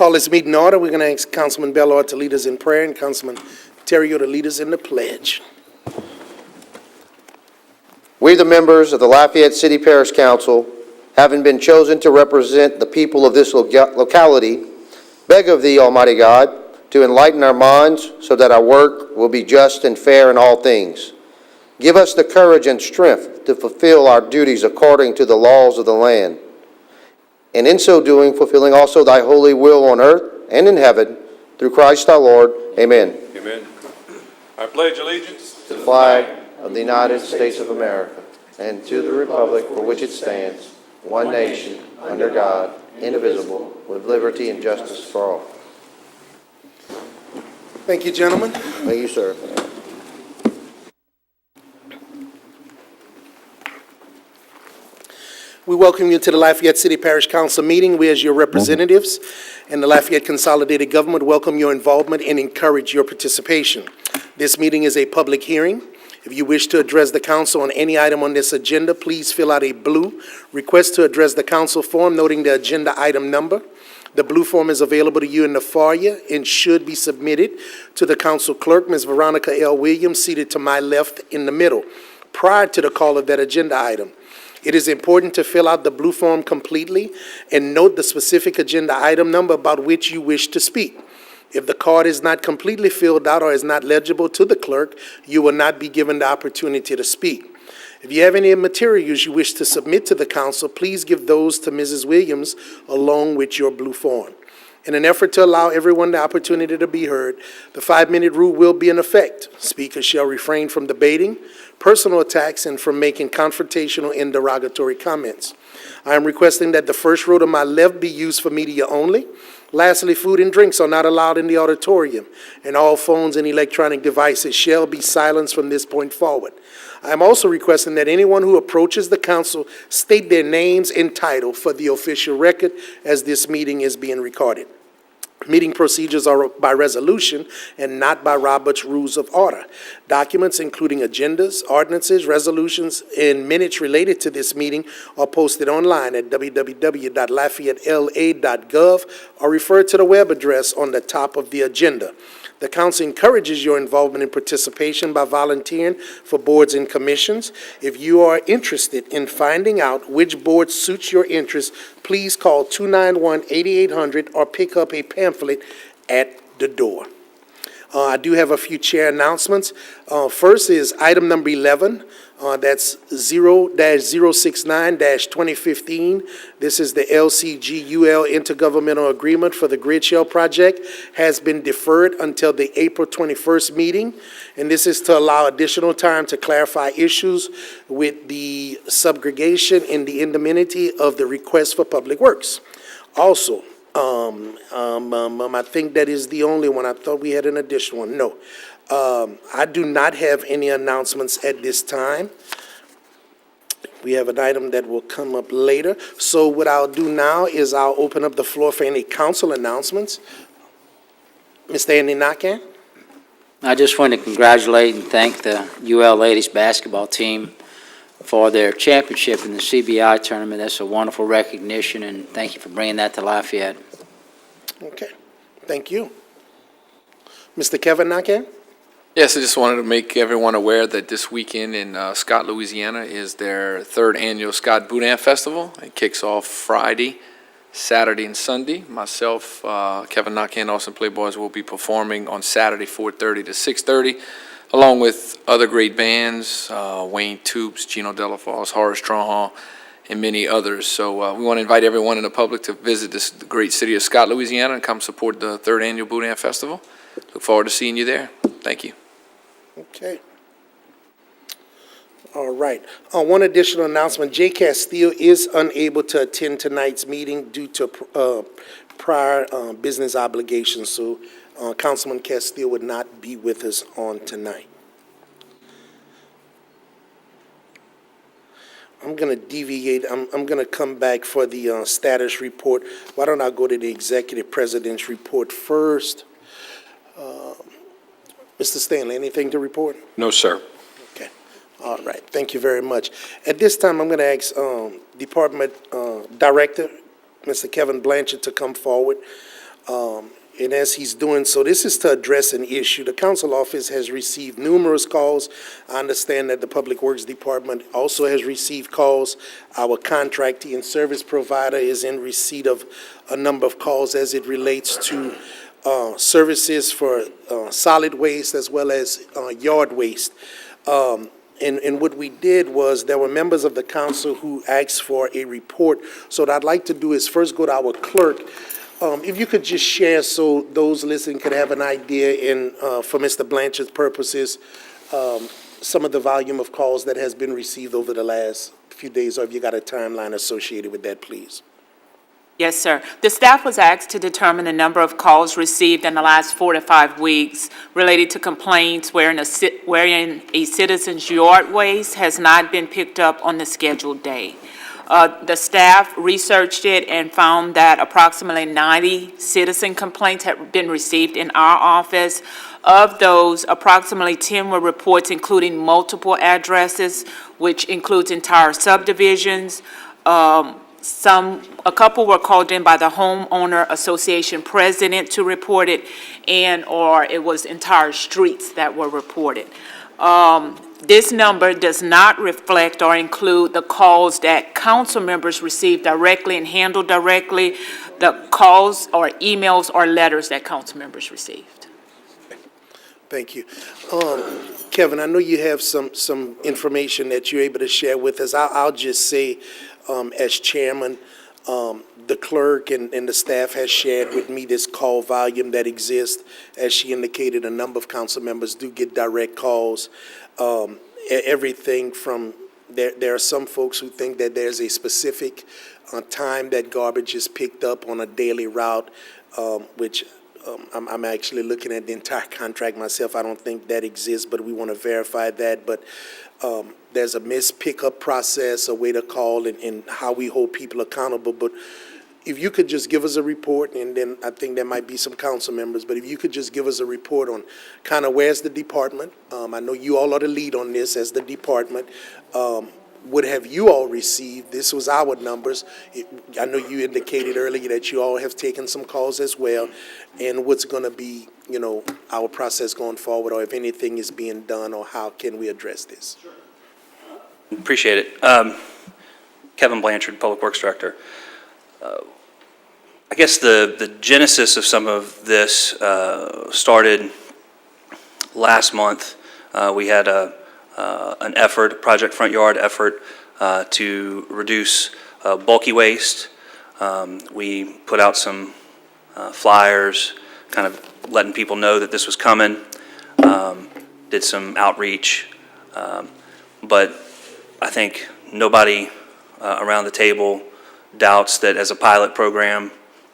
Call this meeting to order. We're going to ask Councilman Bellard to lead us in prayer and Councilman Terrio to lead us in the pledge. We, the members of the Lafayette City Parish Council, having been chosen to represent the people of this locality, beg of thee, Almighty God, to enlighten our minds so that our work will be just and fair in all things. Give us the courage and strength to fulfill our duties according to the laws of the land, and in so doing, fulfilling also thy holy will on earth and in heaven, through Christ our Lord. Amen. Amen. I pledge allegiance To the flag of the United States of America, and to the republic for which it stands, one nation, under God, indivisible, with liberty and justice for all. Thank you, gentlemen. Thank you, sir. We welcome you to the Lafayette City Parish Council meeting. We, as your representatives and the Lafayette Consolidated Government, welcome your involvement and encourage your participation. This meeting is a public hearing. If you wish to address the council on any item on this agenda, please fill out a blue request to address the council form noting the agenda item number. The blue form is available to you in the foyer and should be submitted to the council clerk, Ms. Veronica L. Williams, seated to my left in the middle, prior to the call of that agenda item. It is important to fill out the blue form completely and note the specific agenda item number about which you wish to speak. If the card is not completely filled out or is not legible to the clerk, you will not be given the opportunity to speak. If you have any materials you wish to submit to the council, please give those to Mrs. Williams along with your blue form. In an effort to allow everyone the opportunity to be heard, the 5-minute rule will be in effect. Speakers shall refrain from debating, personal attacks, and from making confrontational and derogatory comments. I am requesting that the first row to my left be used for media only. Lastly, food and drinks are not allowed in the auditorium, and all phones and electronic devices shall be silenced from this point forward. I am also requesting that anyone who approaches the council state their names and title for the official record as this meeting is being recorded. Meeting procedures are by resolution and not by Robert's Rules of Order. Documents including agendas, ordinances, resolutions, and minutes related to this meeting are posted online at www.lafayettela.gov or refer to the web address on the top of the agenda. The council encourages your involvement and participation by volunteering for boards and commissions. If you are interested in finding out which board suits your interest, please call 291-8800 or pick up a pamphlet at the door. I do have a few chair announcements. First is item number 11. That's 0-069-2015. This is the LCG UL Intergovernmental Agreement for the Grid Shell Project. Has been deferred until the April 21st meeting. And this is to allow additional time to clarify issues with the subrogation and the indemnity of the request for public works. Also, I think that is the only one. I thought we had an additional one. No. I do not have any announcements at this time. We have an item that will come up later. So what I'll do now is I'll open up the floor for any council announcements. Mr. Andy Nakan? I just want to congratulate and thank the UL ladies basketball team for their championship in the CBI tournament. That's a wonderful recognition, and thank you for bringing that to Lafayette. Okay, thank you. Mr. Kevin Nakan? Yes, I just wanted to make everyone aware that this weekend in Scott, Louisiana is their 3rd annual Scott Boudin Festival. It kicks off Friday, Saturday, and Sunday. Myself, Kevin Nakan, Austin Playboys will be performing on Saturday, 4:30 to 6:30, along with other great bands, Wayne Toops, Gino Delafalls, Horace Stronghaw, and many others. So we want to invite everyone in the public to visit this great city of Scott, Louisiana, and come support the 3rd annual Boudin Festival. Look forward to seeing you there. Thank you. Okay. All right. One additional announcement. Jay Castile is unable to attend tonight's meeting due to prior business obligations. So Councilman Castile would not be with us on tonight. I'm going to deviate. I'm going to come back for the status report. Why don't I go to the executive president's report first? Mr. Stanley, anything to report? No, sir. Okay. All right. Thank you very much. At this time, I'm going to ask Department Director, Mr. Kevin Blanchard, to come forward. And as he's doing so, this is to address an issue. The council office has received numerous calls. I understand that the Public Works Department also has received calls. Our contracting and service provider is in receipt of a number of calls as it relates to services for solid waste as well as yard waste. And what we did was, there were members of the council who asked for a report. So what I'd like to do is first go to our clerk. If you could just share so those listening could have an idea for Mr. Blanchard's purposes, some of the volume of calls that has been received over the last few days, or if you got a timeline associated with that, please. Yes, sir. The staff was asked to determine the number of calls received in the last 4 to 5 weeks related to complaints wherein a citizen's yard waste has not been picked up on the scheduled day. The staff researched it and found that approximately 90 citizen complaints had been received in our office. Of those, approximately 10 were reports including multiple addresses, which includes entire subdivisions. A couple were called in by the homeowner association president to report it, or it was entire streets that were reported. This number does not reflect or include the calls that council members received directly and handled directly, the calls or emails or letters that council members received. Thank you. Kevin, I know you have some information that you're able to share with us. I'll just say, as chairman, the clerk and the staff has shared with me this call volume that exists. As she indicated, a number of council members do get direct calls. Everything from, there are some folks who think that there's a specific time that garbage is picked up on a daily route, which I'm actually looking at the entire contract myself. I don't think that exists, but we want to verify that. But there's a missed pickup process, a way to call, and how we hold people accountable. But if you could just give us a report, and then I think there might be some council members, but if you could just give us a report on kind of where's the department. I know you all are the lead on this as the department. What have you all received? This was our numbers. I know you indicated earlier that you all have taken some calls as well, and what's going to be, our process going forward, or if anything is being done, or how can we address this? Appreciate it. Kevin Blanchard, Public Works Director. I guess the genesis of some of this started last month. We had an effort, a Project Front Yard effort, to reduce bulky waste. We put out some flyers, kind of letting people know that this was coming, did some outreach, but I think nobody around the table doubts that as a pilot program,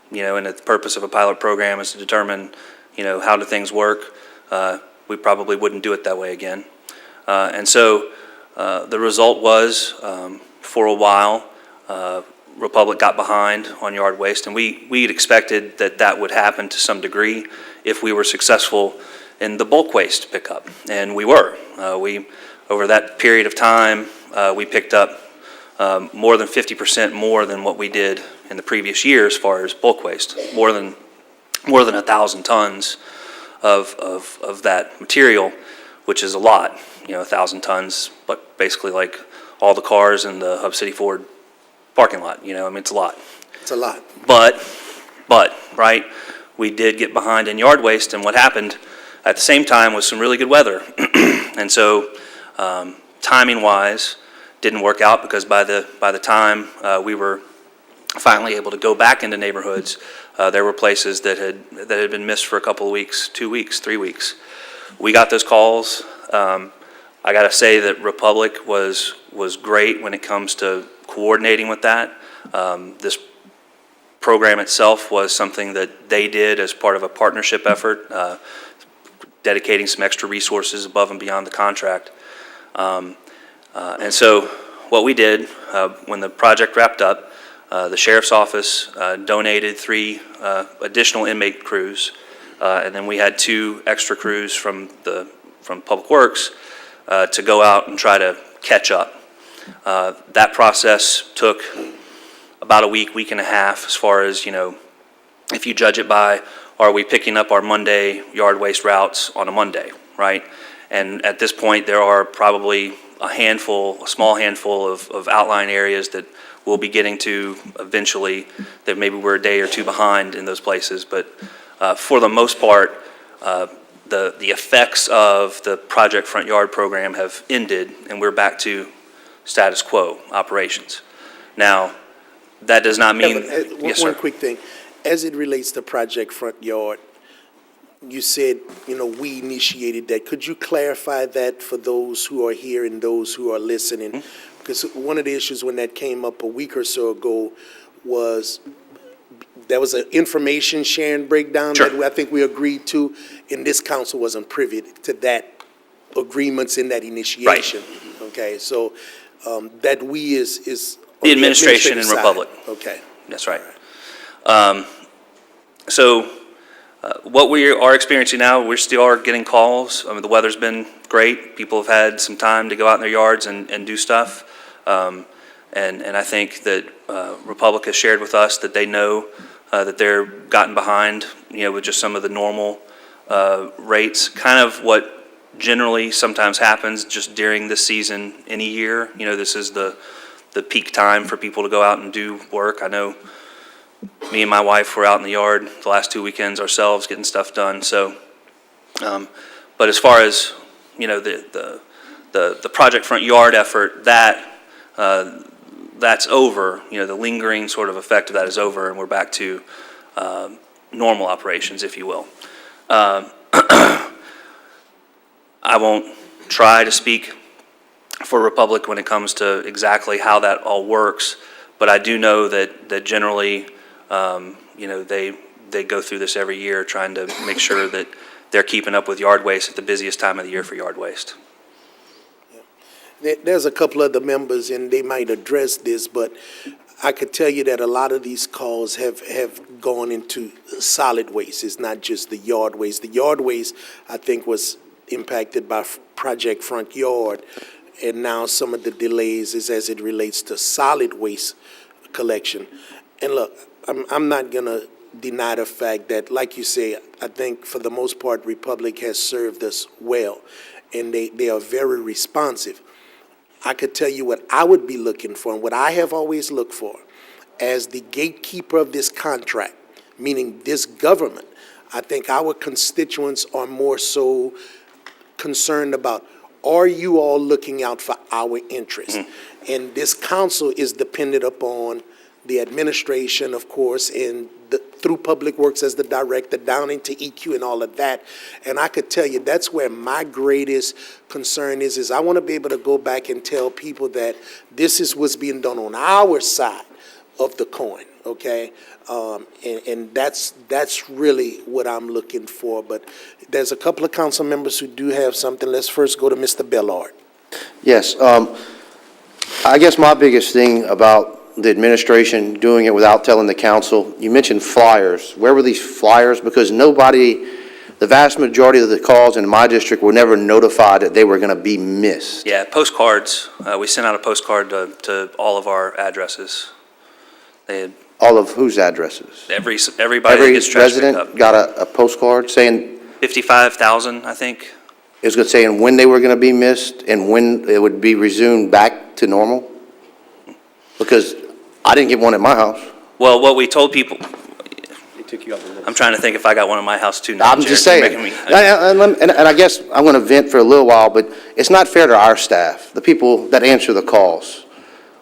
and the purpose of a pilot program is to determine, how do things work, we probably wouldn't do it that way again. And so the result was, for a while, Republic got behind on yard waste, and we'd expected that would happen to some degree if we were successful in the bulk waste pickup, and we were. Over that period of time, we picked up more than 50% more than what we did in the previous year as far as bulk waste, more than 1,000 tons of that material, which is a lot. 1,000 tons, but basically like all the cars in the Hub City Ford parking lot. It's a lot. It's a lot. But right, we did get behind in yard waste, and what happened at the same time was some really good weather, and so timing-wise, didn't work out, because by the time we were finally able to go back into neighborhoods, there were places that had been missed for a couple of weeks, 2 weeks, 3 weeks. We got those calls. I got to say that Republic was great when it comes to coordinating with that. This program itself was something that they did as part of a partnership effort, dedicating some extra resources above and beyond the contract. And so what we did, when the project wrapped up, the sheriff's office donated 3 additional inmate crews, and then we had 2 extra crews from Public Works to go out and try to catch up. That process took about a week and a half, as far as, if you judge it by, are we picking up our Monday yard waste routes on a Monday, right? And at this point, there are probably a small handful of outlying areas that we'll be getting to eventually, that maybe we're a day or two behind in those places. But for the most part, the effects of the Project Front Yard program have ended, and we're back to status quo operations. Now, that does not mean, yes, sir. One quick thing. As it relates to Project Front Yard, you said, we initiated that. Could you clarify that for those who are here and those who are listening? Mm-hmm. Because one of the issues when that came up a week or so ago was there was an information sharing breakdown Sure. that I think we agreed to, and this council wasn't privy to that agreements in that initiation. Okay, so that we is on The administration and administrative Republic. side. Okay. That's right. So what we are experiencing now, we still are getting calls. I mean, the weather's been great. People have had some time to go out in their yards and do stuff. And I think that Republic has shared with us that they know that they're gotten behind, with just some of the normal rates. Kind of what generally sometimes happens just during this season in a year. This is the peak time for people to go out and do work. I know me and my wife were out in the yard the last 2 weekends ourselves getting stuff done. So, but as far as the Project Front Yard effort, that's over. The lingering sort of effect of that is over, and we're back to normal operations, if you will. I won't try to speak for Republic when it comes to exactly how that all works, but I do know that generally, they go through this every year trying to make sure that they're keeping up with yard waste at the busiest time of the year for yard waste. There's a couple of the members, and they might address this, but I could tell you that a lot of these calls have gone into solid waste. It's not just the yard waste. The yard waste, I think, was impacted by Project Front Yard, and now some of the delays is as it relates to solid waste collection. And look, I'm not going to deny the fact that, like you say, I think for the most part, Republic has served us well, and they are very responsive. I could tell you what I would be looking for, and what I have always looked for as the gatekeeper of this contract, meaning this government. I think our constituents are more so concerned about, are you all looking out for our interests? And this council is dependent upon the administration, of course, and through Public Works as the director, down into EQ and all of that. And I could tell you that's where my greatest concern is I want to be able to go back and tell people that this is what's being done on our side of the coin, okay? And that's really what I'm looking for. But there's a couple of council members who do have something. Let's first go to Mr. Bellard. Yes, I guess my biggest thing about the administration doing it without telling the council, you mentioned flyers. Where were these flyers? Because the vast majority of the calls in my district were never notified that they were going to be missed. Yeah, postcards. We sent out a postcard to all of our addresses. They had All of whose addresses? everybody that Every gets trash picked resident up. got a postcard saying, 55,000, I think. it was saying when they were going to be missed and when it would be resumed back to normal? Because I didn't get one at my house. Well, what we told people, I'm trying to think if I got one in my house too now. I'm just Jared, saying. you're making me- And I guess I'm going to vent for a little while, but it's not fair to our staff, the people that answer the calls,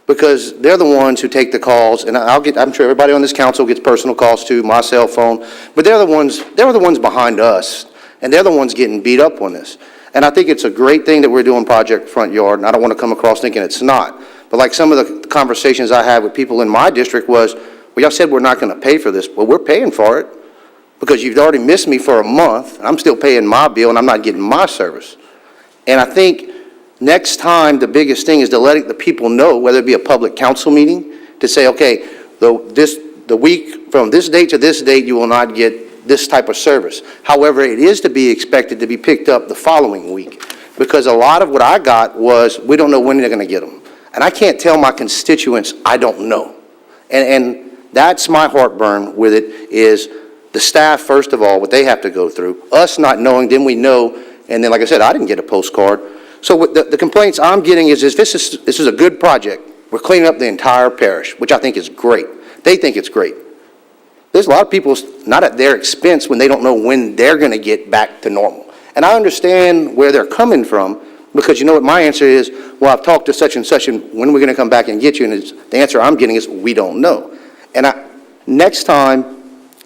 because they're the ones who take the calls, and I'm sure everybody on this council gets personal calls too, my cell phone, but they were the ones behind us, and they're the ones getting beat up on this. And I think it's a great thing that we're doing Project Front Yard, and I don't want to come across thinking it's not. But like some of the conversations I had with people in my district was, well, y'all said we're not going to pay for this. Well, we're paying for it because you've already missed me for a month, and I'm still paying my bill, and I'm not getting my service. And I think next time, the biggest thing is to let the people know, whether it be a public council meeting, to say, okay, the week from this date to this date, you will not get this type of service. However, it is to be expected to be picked up the following week, because a lot of what I got was, we don't know when they're going to get them. And I can't tell my constituents, I don't know. And That's my heartburn with it, is the staff, first of all, what they have to go through, us not knowing, then we know, and then, like I said, I didn't get a postcard. So what the complaints I'm getting is this is a good project. We're cleaning up the entire parish, which I think is great. They think it's great. There's a lot of people not at their expense when they don't know when they're going to get back to normal. And I understand where they're coming from, because you know what my answer is, well, I've talked to such and such, and when are we going to come back and get you? And the answer I'm getting is, we don't know. And next time,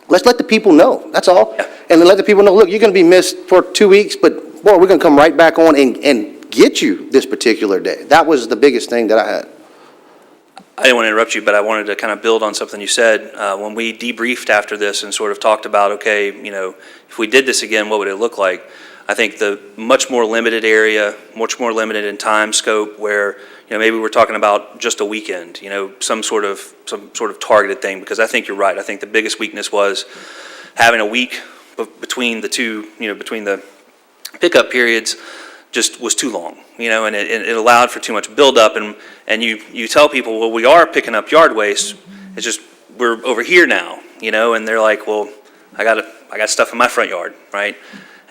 let's let the people know, that's all. Yeah. And then let the people know, look, you're going to be missed for 2 weeks, but boy, we're going to come right back on and get you this particular day. That was the biggest thing that I had. I didn't want to interrupt you, but I wanted to kind of build on something you said. When we debriefed after this and sort of talked about, okay, you know, if we did this again, what would it look like? I think the much more limited area, much more limited in time scope, where, you know, maybe we're talking about just a weekend, you know, some sort of targeted thing, because I think you're right. I think the biggest weakness was having a week between the two, you know, between the pickup periods just was too long, you know, and it allowed for too much buildup. And you tell people, well, we are picking up yard waste. It's just we're over here now, you know, and they're like, well, I got stuff in my front yard, right?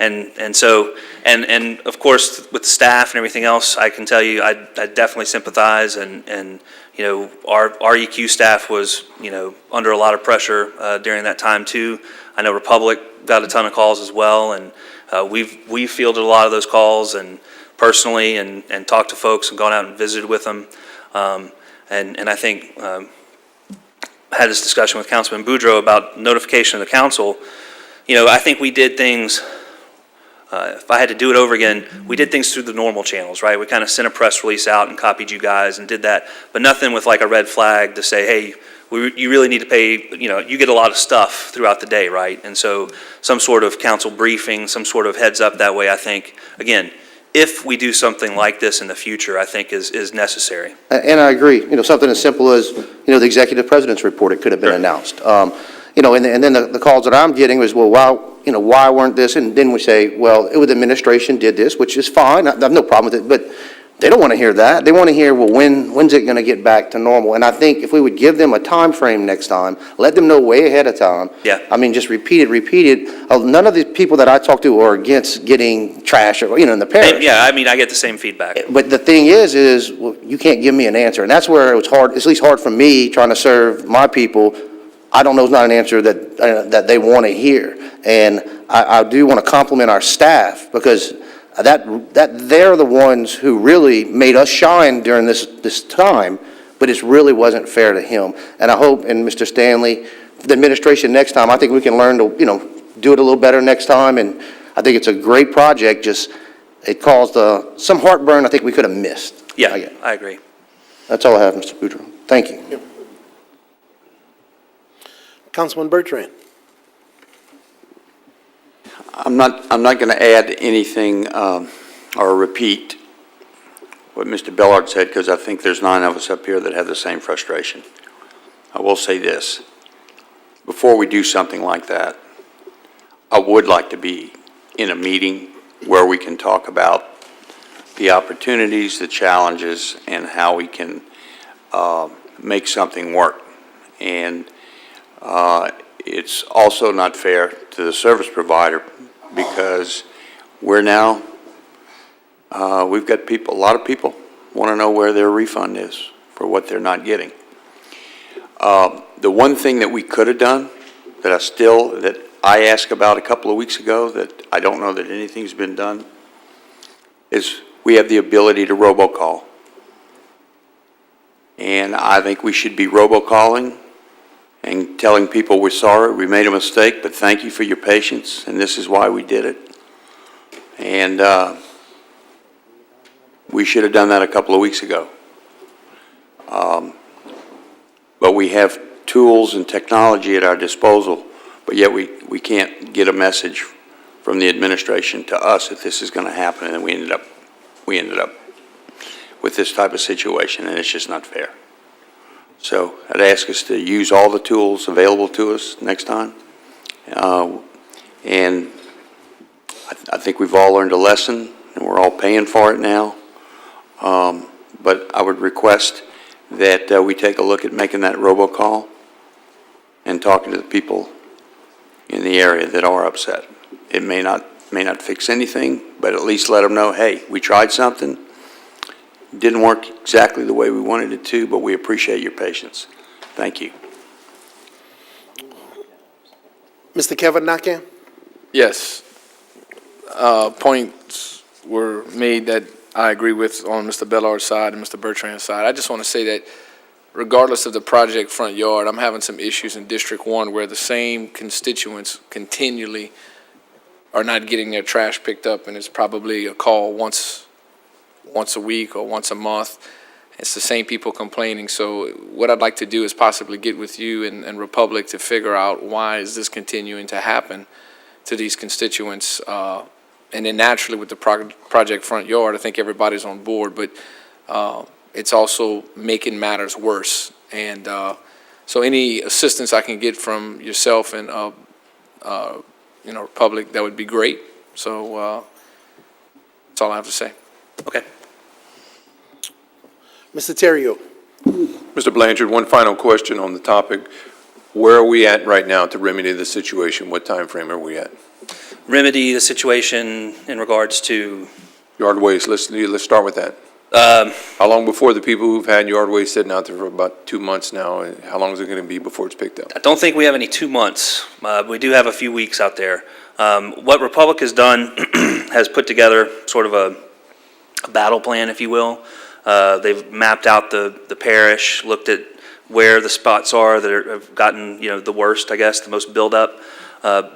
And so of course with the staff and everything else, I can tell you I definitely sympathize, and you know, our EQ staff was, you know, under a lot of pressure during that time too. I know Republic got a ton of calls as well, and we've fielded a lot of those calls and personally and talked to folks and gone out and visited with them, and I think I had this discussion with Councilman Boudreaux about notification of the council. You know, I think we did things. If I had to do it over again, we did things through the normal channels, right? We kind of sent a press release out and copied you guys and did that, but nothing with like a red flag to say, hey, you really need to pay, you know, you get a lot of stuff throughout the day, right? And so some sort of council briefing, some sort of heads up that way, I think, again, if we do something like this in the future, I think is necessary. And I agree. You know, something as simple as, you know, the executive president's report, it could have been announced. You know, and then the calls that I'm getting was, well, why weren't this? And then we say, well, it was the administration did this, which is fine. I have no problem with it, but they don't want to hear that. They want to hear, well, when's it going to get back to normal? And I think if we would give them a time frame next time, let them know way ahead of time. Yeah. I mean, just repeat it. None of the people that I talk to are against getting trash, or, you know, in the parish. Yeah, I mean, I get the same feedback. But the thing is, well, you can't give me an answer. And that's where it was hard, it's at least hard for me trying to serve my people. I don't know, it's not an answer that they want to hear. And I do want to compliment our staff, because that they're the ones who really made us shine during this time, but it really wasn't fair to him. And I hope, and Mr. Stanley, the administration next time, I think we can learn to, you know, do it a little better next time. And I think it's a great project, just it caused some heartburn I think we could have missed. Yeah, I agree. That's all I have, Mr. Boudreaux. Thank you. Yep. Councilman Bertrand. I'm not going to add anything or repeat what Mr. Bellard said, because I think there's 9 of us up here that have the same frustration. I will say this. Before we do something like that, I would like to be in a meeting where we can talk about the opportunities, the challenges, and how we can make something work. And it's also not fair to the service provider, because we're now, we've got people, a lot of people want to know where their refund is for what they're not getting. The one thing that we could have done that I asked about a couple of weeks ago that I don't know that anything's been done is we have the ability to robocall. And I think we should be robocalling and telling people we're sorry, we made a mistake, but thank you for your patience, and this is why we did it. And we should have done that a couple of weeks ago. But we have tools and technology at our disposal, but yet we can't get a message from the administration to us that this is going to happen, and we ended up with this type of situation, and it's just not fair. So I'd ask us to use all the tools available to us next time. And I think we've all learned a lesson, and we're all paying for it now. But I would request that we take a look at making that robocall and talking to the people in the area that are upset. It may not fix anything, but at least let them know, hey, we tried something. Didn't work exactly the way we wanted it to, but we appreciate your patience. Thank you. Mr. Kevin Nakam? Yes. Points were made that I agree with on Mr. Bellard's side and Mr. Bertrand's side. I just want to say that regardless of the project front yard, I'm having some issues in District 1 where the same constituents continually are not getting their trash picked up, and it's probably a call once a week or once a month. It's the same people complaining. So what I'd like to do is possibly get with you and Republic to figure out why is this continuing to happen to these constituents. And then naturally with the project front yard, I think everybody's on board, but it's also making matters worse. And so any assistance I can get from yourself and Republic, that would be great. So that's all I have to say. Okay. Mr. Terrio? Mr. Blanchard, one final question on the topic. Where are we at right now to remedy the situation? What time frame are we at? Remedy the situation in regards to, Yard waste, let's start with that. How long before the people who've had yard waste sitting out there for about 2 months now, and how long is it going to be before it's picked up? I don't think we have any 2 months. We do have a few weeks out there. What Republic has done has put together sort of a battle plan, if you will. They've mapped out the parish, looked at where the spots are that have gotten, the worst, I guess, the most buildup.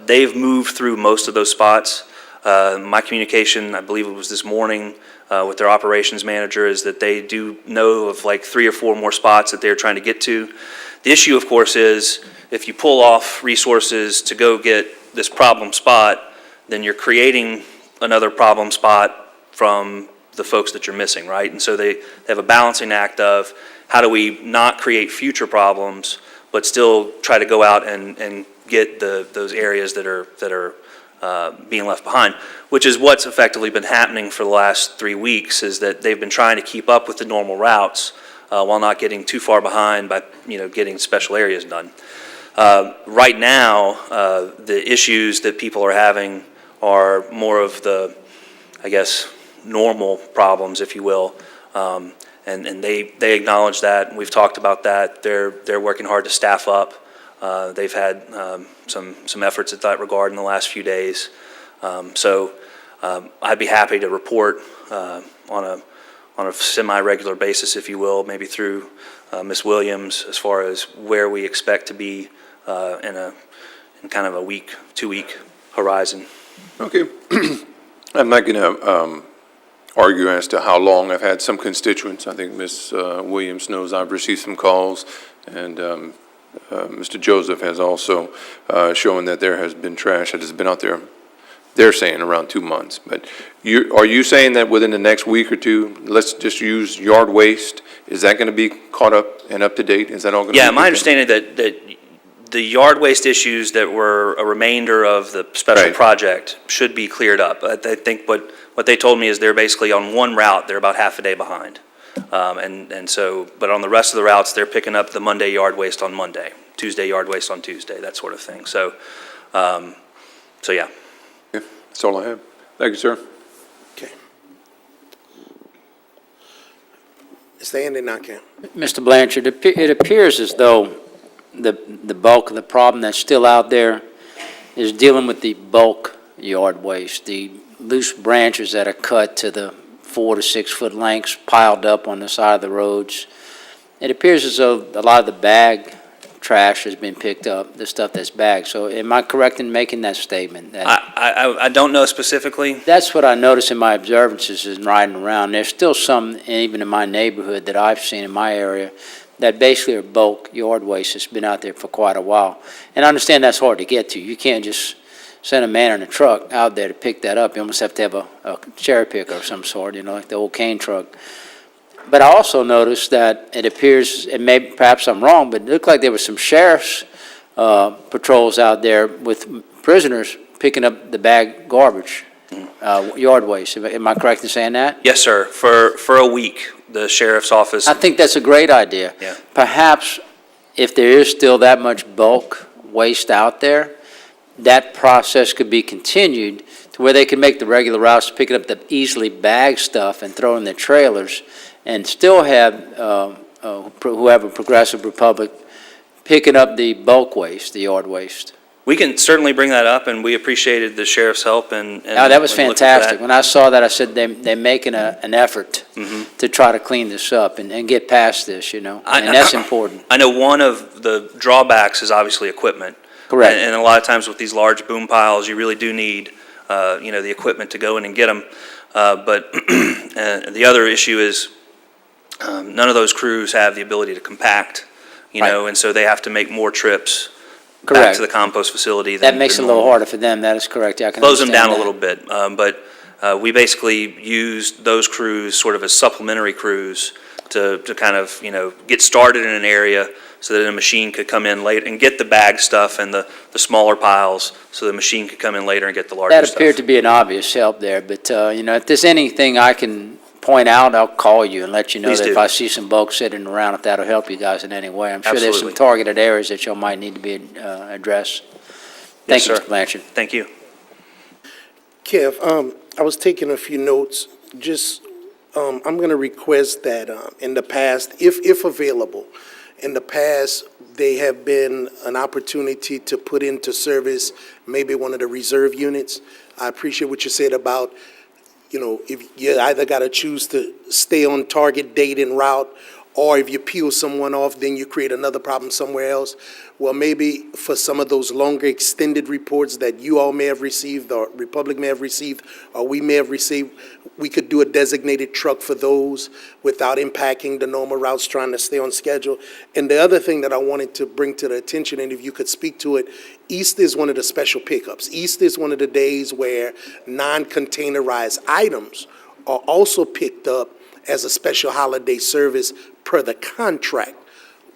They've moved through most of those spots. My communication, I believe it was this morning, with their operations manager, is that they do know of like 3 or 4 more spots that they're trying to get to. The issue, of course, is if you pull off resources to go get this problem spot, then you're creating another problem spot from the folks that you're missing, right? And so they have a balancing act of how do we not create future problems, but still try to go out and get those areas that are being left behind, which is what's effectively been happening for the last 3 weeks, is that they've been trying to keep up with the normal routes while not getting too far behind by getting special areas done. Right now, the issues that people are having are more of the, I guess, normal problems, if you will, and they acknowledge that, and we've talked about that. They're working hard to staff up. They've had some efforts in that regard in the last few days. So I'd be happy to report on a semi-regular basis, if you will, maybe through Ms. Williams, as far as where we expect to be in kind of a 2-week horizon. Okay. I'm not going to argue as to how long. I've had some constituents. I think Ms. Williams knows I've received some calls, and Mr. Joseph has also shown that there has been trash that has been out there. They're saying around 2 months. But are you saying that within the next week or two, let's just use yard waste, is that going to be caught up and up to date? Is that all going to be? Yeah, my understanding that the yard waste issues that were a remainder of the special project should be cleared up. I think what they told me is they're basically on one route, they're about half a day behind. And so, but on the rest of the routes, they're picking up the Monday yard waste on Monday, Tuesday yard waste on Tuesday, that sort of thing. So, yeah. That's all I have. Thank you, sir. Okay. Mr. Andy Nakam? Mr. Blanchard, it appears as though the bulk of the problem that's still out there is dealing with the bulk yard waste, the loose branches that are cut to the 4 to 6 foot lengths piled up on the side of the roads. It appears as though a lot of the bag trash has been picked up, the stuff that's bagged. So am I correct in making that statement? I don't know specifically. That's what I notice in my observances and riding around. There's still some, even in my neighborhood that I've seen in my area, that basically are bulk yard waste that's been out there for quite a while. And I understand that's hard to get to. You can't just send a man in a truck out there to pick that up. You almost have to have a cherry picker of some sort, like the old cane truck. But I also noticed that it appears, and maybe perhaps I'm wrong, but it looked like there were some sheriff's patrols out there with prisoners picking up the bag garbage, yard waste. Am I correct in saying that? Yes, sir. For a week, the sheriff's office. I think that's a great idea. Yeah. Perhaps if there is still that much bulk waste out there, that process could be continued to where they can make the regular routes, pick up the easily bagged stuff and throw in their trailers, and still have whoever, Progressive Republic, picking up the bulk waste, the yard waste. We can certainly bring that up, and we appreciated the sheriff's help and. Now, that was when looking for that. fantastic. When I saw that, I said, they're making an effort to try to clean this up and get past this, and that's important. I know one of the drawbacks is obviously equipment. Correct. And a lot of times with these large boom piles, you really do need, the equipment to go in and get them. But the other issue is none of those crews have the ability to compact, Right. and so they have to make more trips back Correct. to the compost facility. That makes it a little harder for them, that is correct. Yeah, I can Slows them down understand a that. little bit. But we basically used those crews sort of as supplementary crews to kind of, get started in an area so that a machine could come in late and get the bag stuff and the smaller piles, so the machine could come in later and get the larger That stuff. appeared to be an obvious help there, but, if there's anything I can point out, I'll call you and let you know Please that do. if I see some bulk sitting around, if that'll help you guys in any way. I'm sure there's some Absolutely. targeted areas that y'all might need to be addressed. Thank you, sir. Mr. Blanchard. Thank you. Kev, I was taking a few notes. I'm going to request that in the past, if available, in the past, they have been an opportunity to put into service maybe one of the reserve units. I appreciate what you said about, if you either got to choose to stay on target date and route, or if you peel someone off, then you create another problem somewhere else. Well, maybe for some of those longer extended reports that you all may have received, or Republic may have received, or we may have received, we could do a designated truck for those without impacting the normal routes, trying to stay on schedule. And the other thing that I wanted to bring to the attention, and if you could speak to it, Easter is one of the special pickups. Easter is one of the days where non-containerized items are also picked up as a special holiday service per the contract.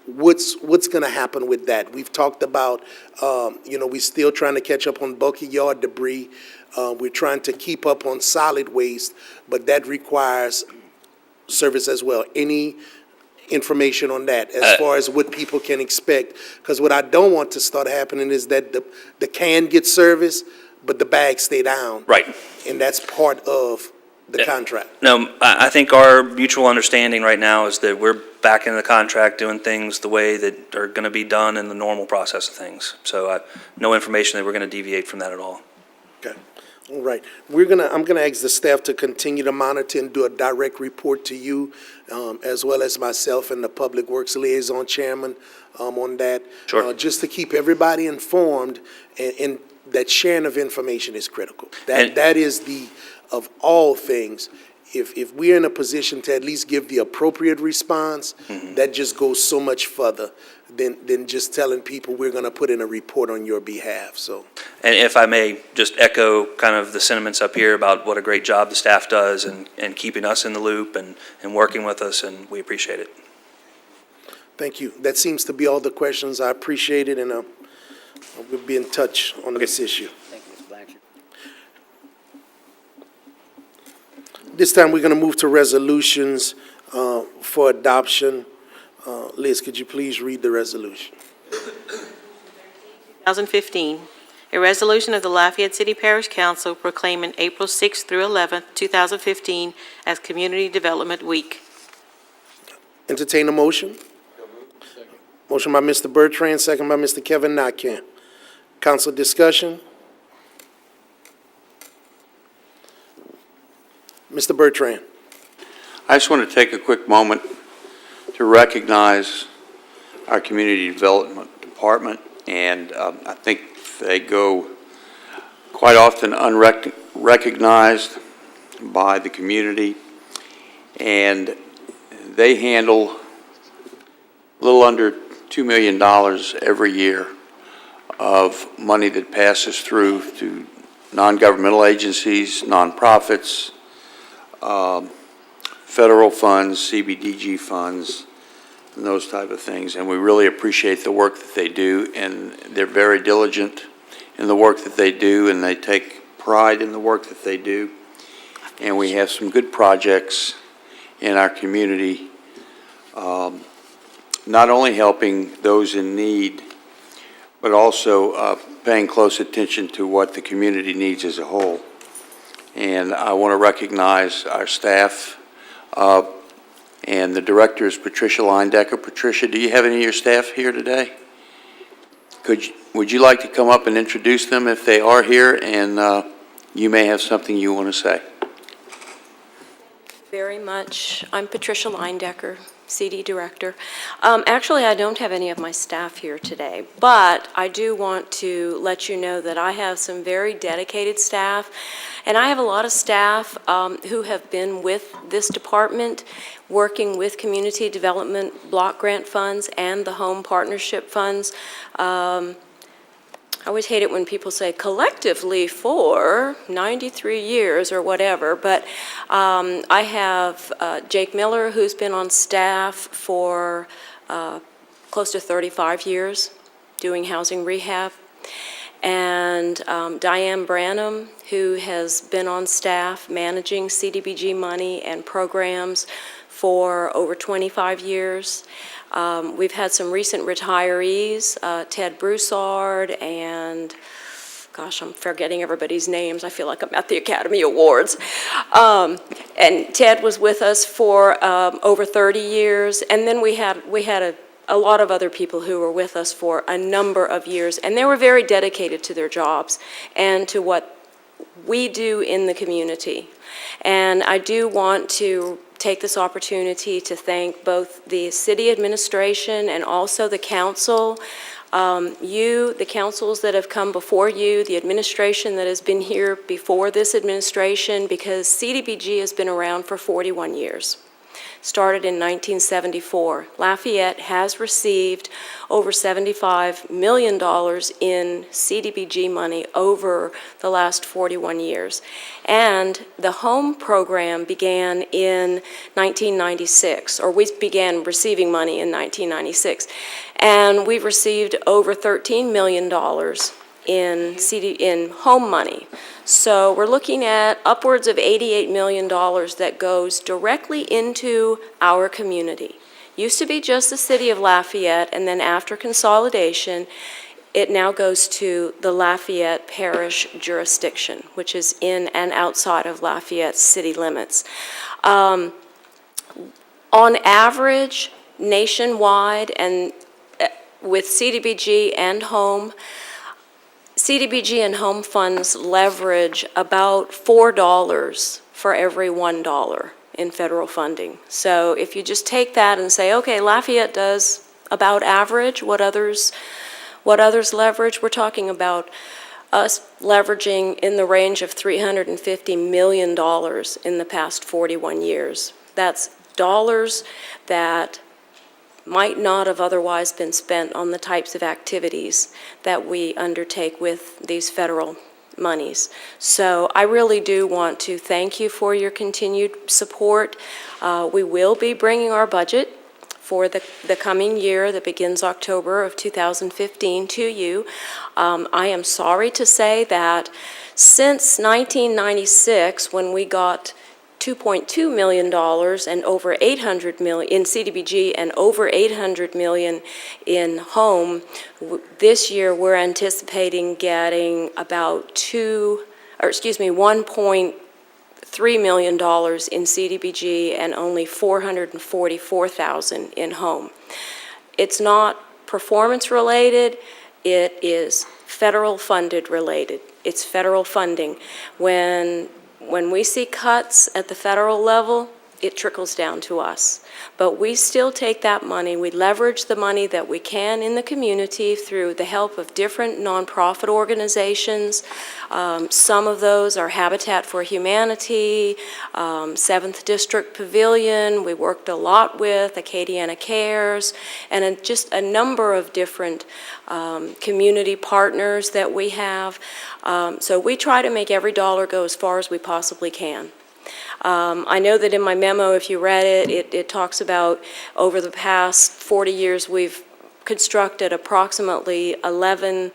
What's going to happen with that? We've talked about, we're still trying to catch up on bulky yard debris. We're trying to keep up on solid waste, but that requires service as well. Any information on that as far as what people can expect? Because what I don't want to start happening is that the can gets service, but the bags stay down. Right. And that's part of the contract. No, I think our mutual understanding right now is that we're back in the contract doing things the way that are going to be done in the normal process of things. So no information that we're going to deviate from that at all. Okay, all right. I'm gonna ask the staff to continue to monitor and do a direct report to you, as well as myself and the Public Works Liaison Chairman, on that. Sure. Just to keep everybody informed, and that sharing of information is critical. That is of all things, if we're in a position to at least give the appropriate response, that just goes so much further than just telling people we're gonna put in a report on your behalf, so. And if I may just echo kind of the sentiments up here about what a great job the staff does and keeping us in the loop and working with us, and we appreciate it. Thank you. That seems to be all the questions. I appreciate it, and we'll be in touch on this issue. Thank you, Mr. Blanchard. This time, we're going to move to resolutions for adoption. Liz, could you please read the resolution? 2015, a resolution of the Lafayette City Parish Council proclaiming April 6th through 11th, 2015 as Community Development Week. Entertain a motion? Motion by Mr. Bertrand, second by Mr. Kevin Nakam. Council discussion? Mr. Bertrand. I just want to take a quick moment to recognize our Community Development Department, and I think they go quite often unrecognized by the community, and they handle a little under $2 million every year of money that passes through to non-governmental agencies, nonprofits, federal funds, CBDG funds, and those type of things. And we really appreciate the work that they do, and they're very diligent in the work that they do, and they take pride in the work that they do. And we have some good projects in our community not only helping those in need, but also paying close attention to what the community needs as a whole. And I want to recognize our staff, and the director is Patricia Leindecker. Patricia, do you have any of your staff here today? Would you like to come up and introduce them if they are here, and you may have something you want to say? Very much. I'm Patricia Leindecker, CD Director. Actually, I don't have any of my staff here today, but I do want to let you know that I have some very dedicated staff, and I have a lot of staff who have been with this department, working with community development block grant funds and the home partnership funds. I always hate it when people say collectively for 93 years or whatever, but I have Jake Miller, who's been on staff for close to 35 years doing housing rehab, and Diane Branham, who has been on staff managing CDBG money and programs for over 25 years. We've had some recent retarees, Ted Broussard and, gosh, I'm forgetting everybody's names. I feel like I'm at the Academy Awards. And Ted was with us for over 30 years. And then we had a lot of other people who were with us for a number of years. And they were very dedicated to their jobs and to what we do in the community. And I do want to take this opportunity to thank both the city administration and also the council, the councils that have come before you, the administration that has been here before this administration, because CDBG has been around for 41 years. Started in 1974. Lafayette has received over $75 million in CDBG money over the last 41 years. And the home program began in 1996, or we began receiving money in 1996. And we've received over $13 million in home money. So we're looking at upwards of $88 million that goes directly into our community. Used to be just the city of Lafayette, and then after consolidation, it now goes to the Lafayette Parish jurisdiction, which is in and outside of Lafayette city limits. On average, nationwide, and with CDBG and home, CDBG and home funds leverage about $4 for every $1 in federal funding. So if you just take that and say, okay, Lafayette does about average what others leverage, we're talking about us leveraging in the range of $350 million in the past 41 years. That's dollars that might not have otherwise been spent on the types of activities that we undertake with these federal monies. So I really do want to thank you for your continued support. We will be bringing our budget for the coming year that begins October of 2015 to you. I am sorry to say that since 1996, when we got $2.2 million and over $800 million in CDBG and over $800 million in home, this year we're anticipating getting about $1.3 million in CDBG and only $444,000 in home. It's not performance related, it is federal funded related. It's federal funding. When we see cuts at the federal level, it trickles down to us. But we still take that money, we leverage the money that we can in the community through the help of different nonprofit organizations. Some of those are Habitat for Humanity, 7th District Pavilion, we worked a lot with Acadiana Cares, and just a number of different community partners that we have. So we try to make every dollar go as far as we possibly can. I know that in my memo, if you read it, it talks about over the past 40 years, we've constructed approximately 11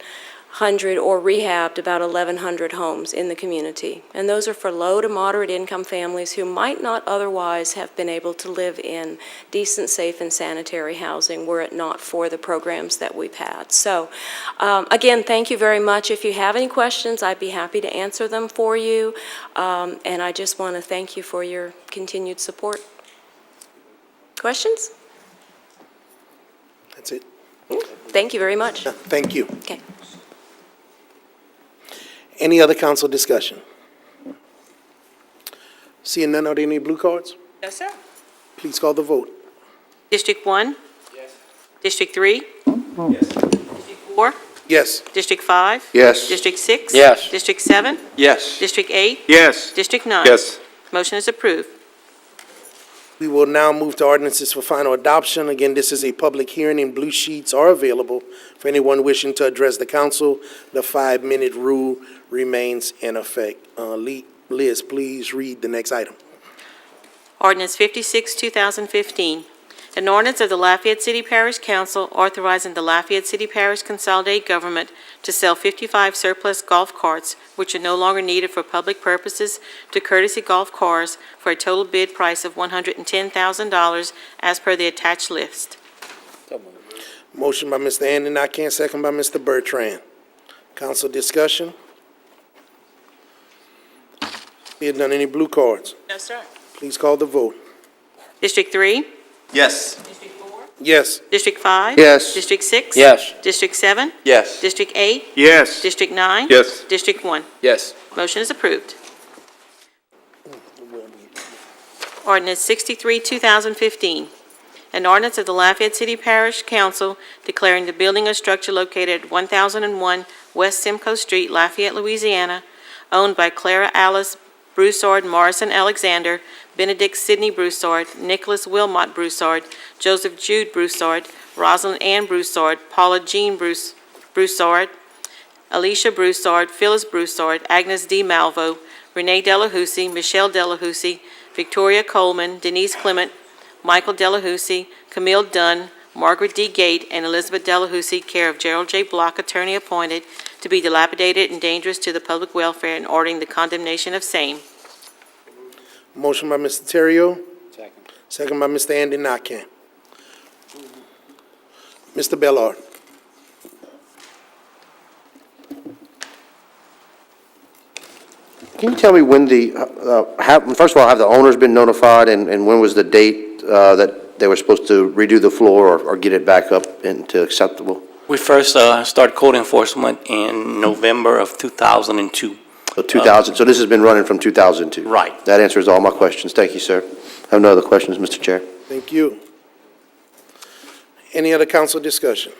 or rehabbed about 1,100 homes in the community. And those are for low to moderate income families who might not otherwise have been able to live in decent, safe, and sanitary housing were it not for the programs that we've had. So, again, thank you very much. If you have any questions, I'd be happy to answer them for you. And I just want to thank you for your continued support. Questions? That's it. Thank you very much. Thank you. Okay. Any other council discussion? Seeing none, are there any blue cards? No, sir. Please call the vote. District 1? Yes. District 3? Yes. District 4? Yes. District 5? Yes. District 6? Yes. District 7? Yes. District 8? Yes. District 9? Yes. Motion is approved. We will now move to ordinances for final adoption. Again, this is a public hearing, and blue sheets are available for anyone wishing to address the council. The 5-minute rule remains in effect. Liz, please read the next item. Ordinance 56, 2015. An ordinance of the Lafayette City Parish Council authorizing the Lafayette City Parish Consolidated Government to sell 55 surplus golf carts, which are no longer needed for public purposes, to Courtesy Golf Cars for a total bid price of $110,000 as per the attached list. Motion by Mr. Andy Nakane, second by Mr. Bertrand. Council discussion? Seeing none, any blue cards? No, sir. Please call the vote. District 3? Yes. District 4? Yes. District 5? Yes. District 6? Yes. District 7? Yes. District 8? Yes. District 9? Yes. District 1? Yes. Motion is approved. Ordinance 63, 2015. An ordinance of the Lafayette City Parish Council declaring the building or structure located at 1001 West Simcoe Street, Lafayette, Louisiana, owned by Clara Alice Broussard, Morrison Alexander, Benedict Sidney Broussard, Nicholas Wilmot Broussard, Joseph Jude Broussard, Rosalind Ann Broussard, Paula Jean Broussard, Alicia Broussard, Phyllis Broussard, Agnes D. Malvo, Renee Delahousie, Michelle Delahousie, Victoria Coleman, Denise Clement, Michael Delahousie, Camille Dunn, Margaret D. Gate, and Elizabeth Delahousie, care of Gerald J. Block, attorney appointed, to be dilapidated and dangerous to the public welfare and ordering the condemnation of same. Motion by Mr. Terrio. Second by Mr. Andy Nakane. Mr. Bellard. Can you tell me when first of all, have the owners been notified, and when was the date that they were supposed to redo the floor or get it back up into acceptable? We first started code enforcement in November of 2002. So 2000, so this has been running from 2002? Right. That answers all my questions. Thank you, sir. I have no other questions, Mr. Chair. Thank you. Any other council discussion?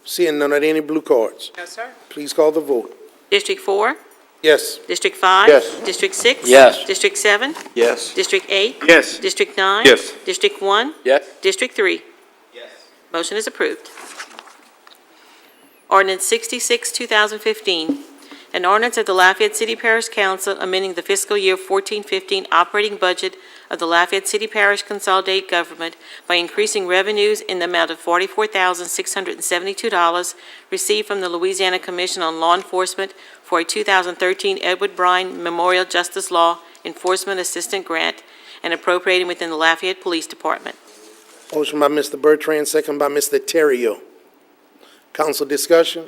Seeing none, are there any blue cards? No, sir. Please call the vote. District 4? Yes. District 5? Yes. District 6? Yes. District 7? Yes. District 8? Yes. District 9? Yes. District 1? Yes. District 3? Yes. Motion is approved. Ordinance 66, 2015. An ordinance of the Lafayette City Parish Council amending the fiscal year 14-15 operating budget of the Lafayette City Parish Consolidated Government by increasing revenues in the amount of $44,672 received from the Louisiana Commission on Law Enforcement for a 2013 Edward Bryan Memorial Justice Law Enforcement Assistant Grant and appropriating within the Lafayette Police Department. Motion by Mr. Bertrand, second by Mr. Terrio. Council discussion?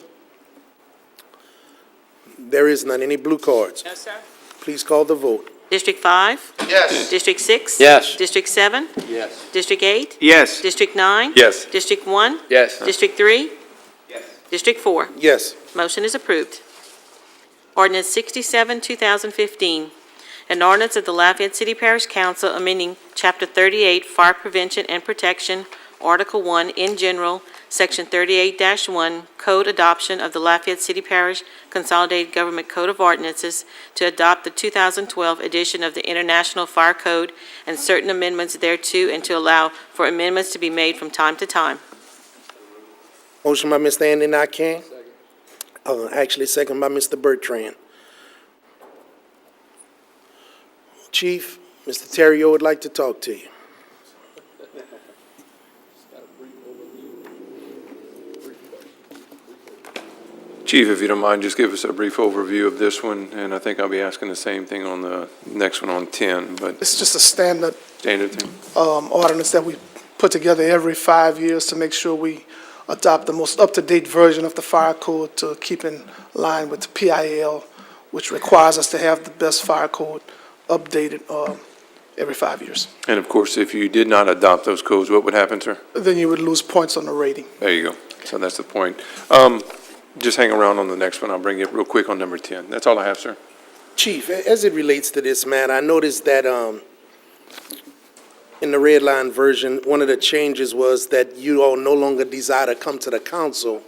There is none. Any blue cards? No, sir. Please call the vote. District 5? Yes. District 6? Yes. District 7? Yes. District 8? Yes. District 9? Yes. District 1? Yes. District 3? Yes. District 4? Yes. Motion is approved. Ordinance 67, 2015. An ordinance of the Lafayette City Parish Council amending Chapter 38 Fire Prevention and Protection, Article 1 in general, Section 38-1, Code Adoption of the Lafayette City Parish Consolidated Government Code of Ordinances to adopt the 2012 edition of the International Fire Code and certain amendments thereto, and to allow for amendments to be made from time to time. Motion by Mr. Andy Nakane. Actually, second by Mr. Bertrand. Chief, Mr. Terrio would like to talk to you. Chief, if you don't mind, just give us a brief overview of this one, and I think I'll be asking the same thing on the next one on 10, but It's just a standard standard thing. ordinance that we put together every 5 years to make sure we adopt the most up-to-date version of the fire code to keep in line with the PIL, which requires us to have the best fire code updated every 5 years. And of course, if you did not adopt those codes, what would happen, sir? Then you would lose points on the rating. There you go. So that's the point. Just hang around on the next one. I'll bring it real quick on number 10. That's all I have, sir. Chief, as it relates to this matter, I noticed that in the red line version, one of the changes was that you all no longer desire to come to the council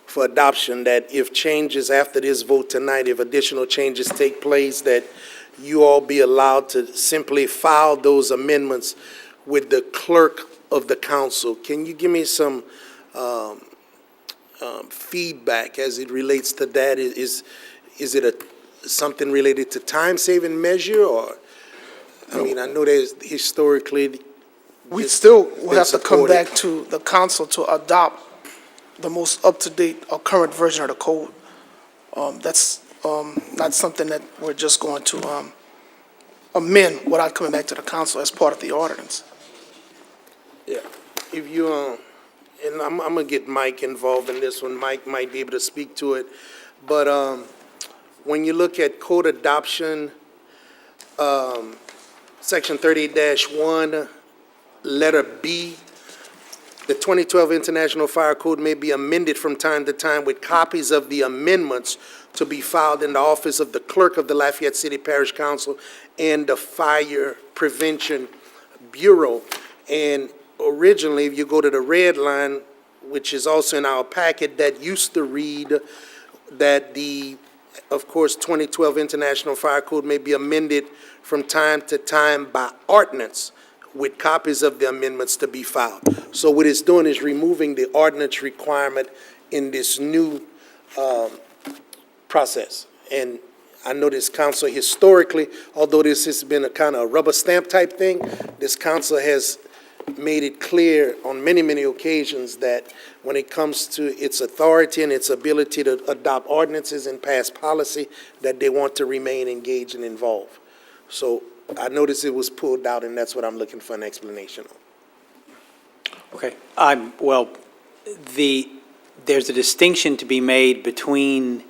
for adoption, that if changes after this vote tonight, if additional changes take place, that you all be allowed to simply file those amendments with the clerk of the council. Can you give me some feedback as it relates to that? Is it something related to time-saving measure, or, I mean, I know there's historically. We still will been have to come supported. back to the council to adopt the most up-to-date or current version of the code. That's not something that we're just going to amend without coming back to the council as part of the ordinance. Yeah, if you, and I'm gonna get Mike involved in this one. Mike might be able to speak to it. But when you look at code adoption, section 38-1, letter B, the 2012 International Fire Code may be amended from time to time with copies of the amendments to be filed in the office of the clerk of the Lafayette City Parish Council and the Fire Prevention Bureau. And originally, if you go to the red line, which is also in our packet, that used to read that the, of course, 2012 International Fire Code may be amended from time to time by ordinance with copies of the amendments to be filed. So what it's doing is removing the ordinance requirement in this new process. And I know this council historically, although this has been a kind of rubber stamp type thing, this council has made it clear on many, many occasions that when it comes to its authority and its ability to adopt ordinances and pass policy, that they want to remain engaged and involved. So I noticed it was pulled out, and that's what I'm looking for an explanation on. Okay, there's a distinction to be made between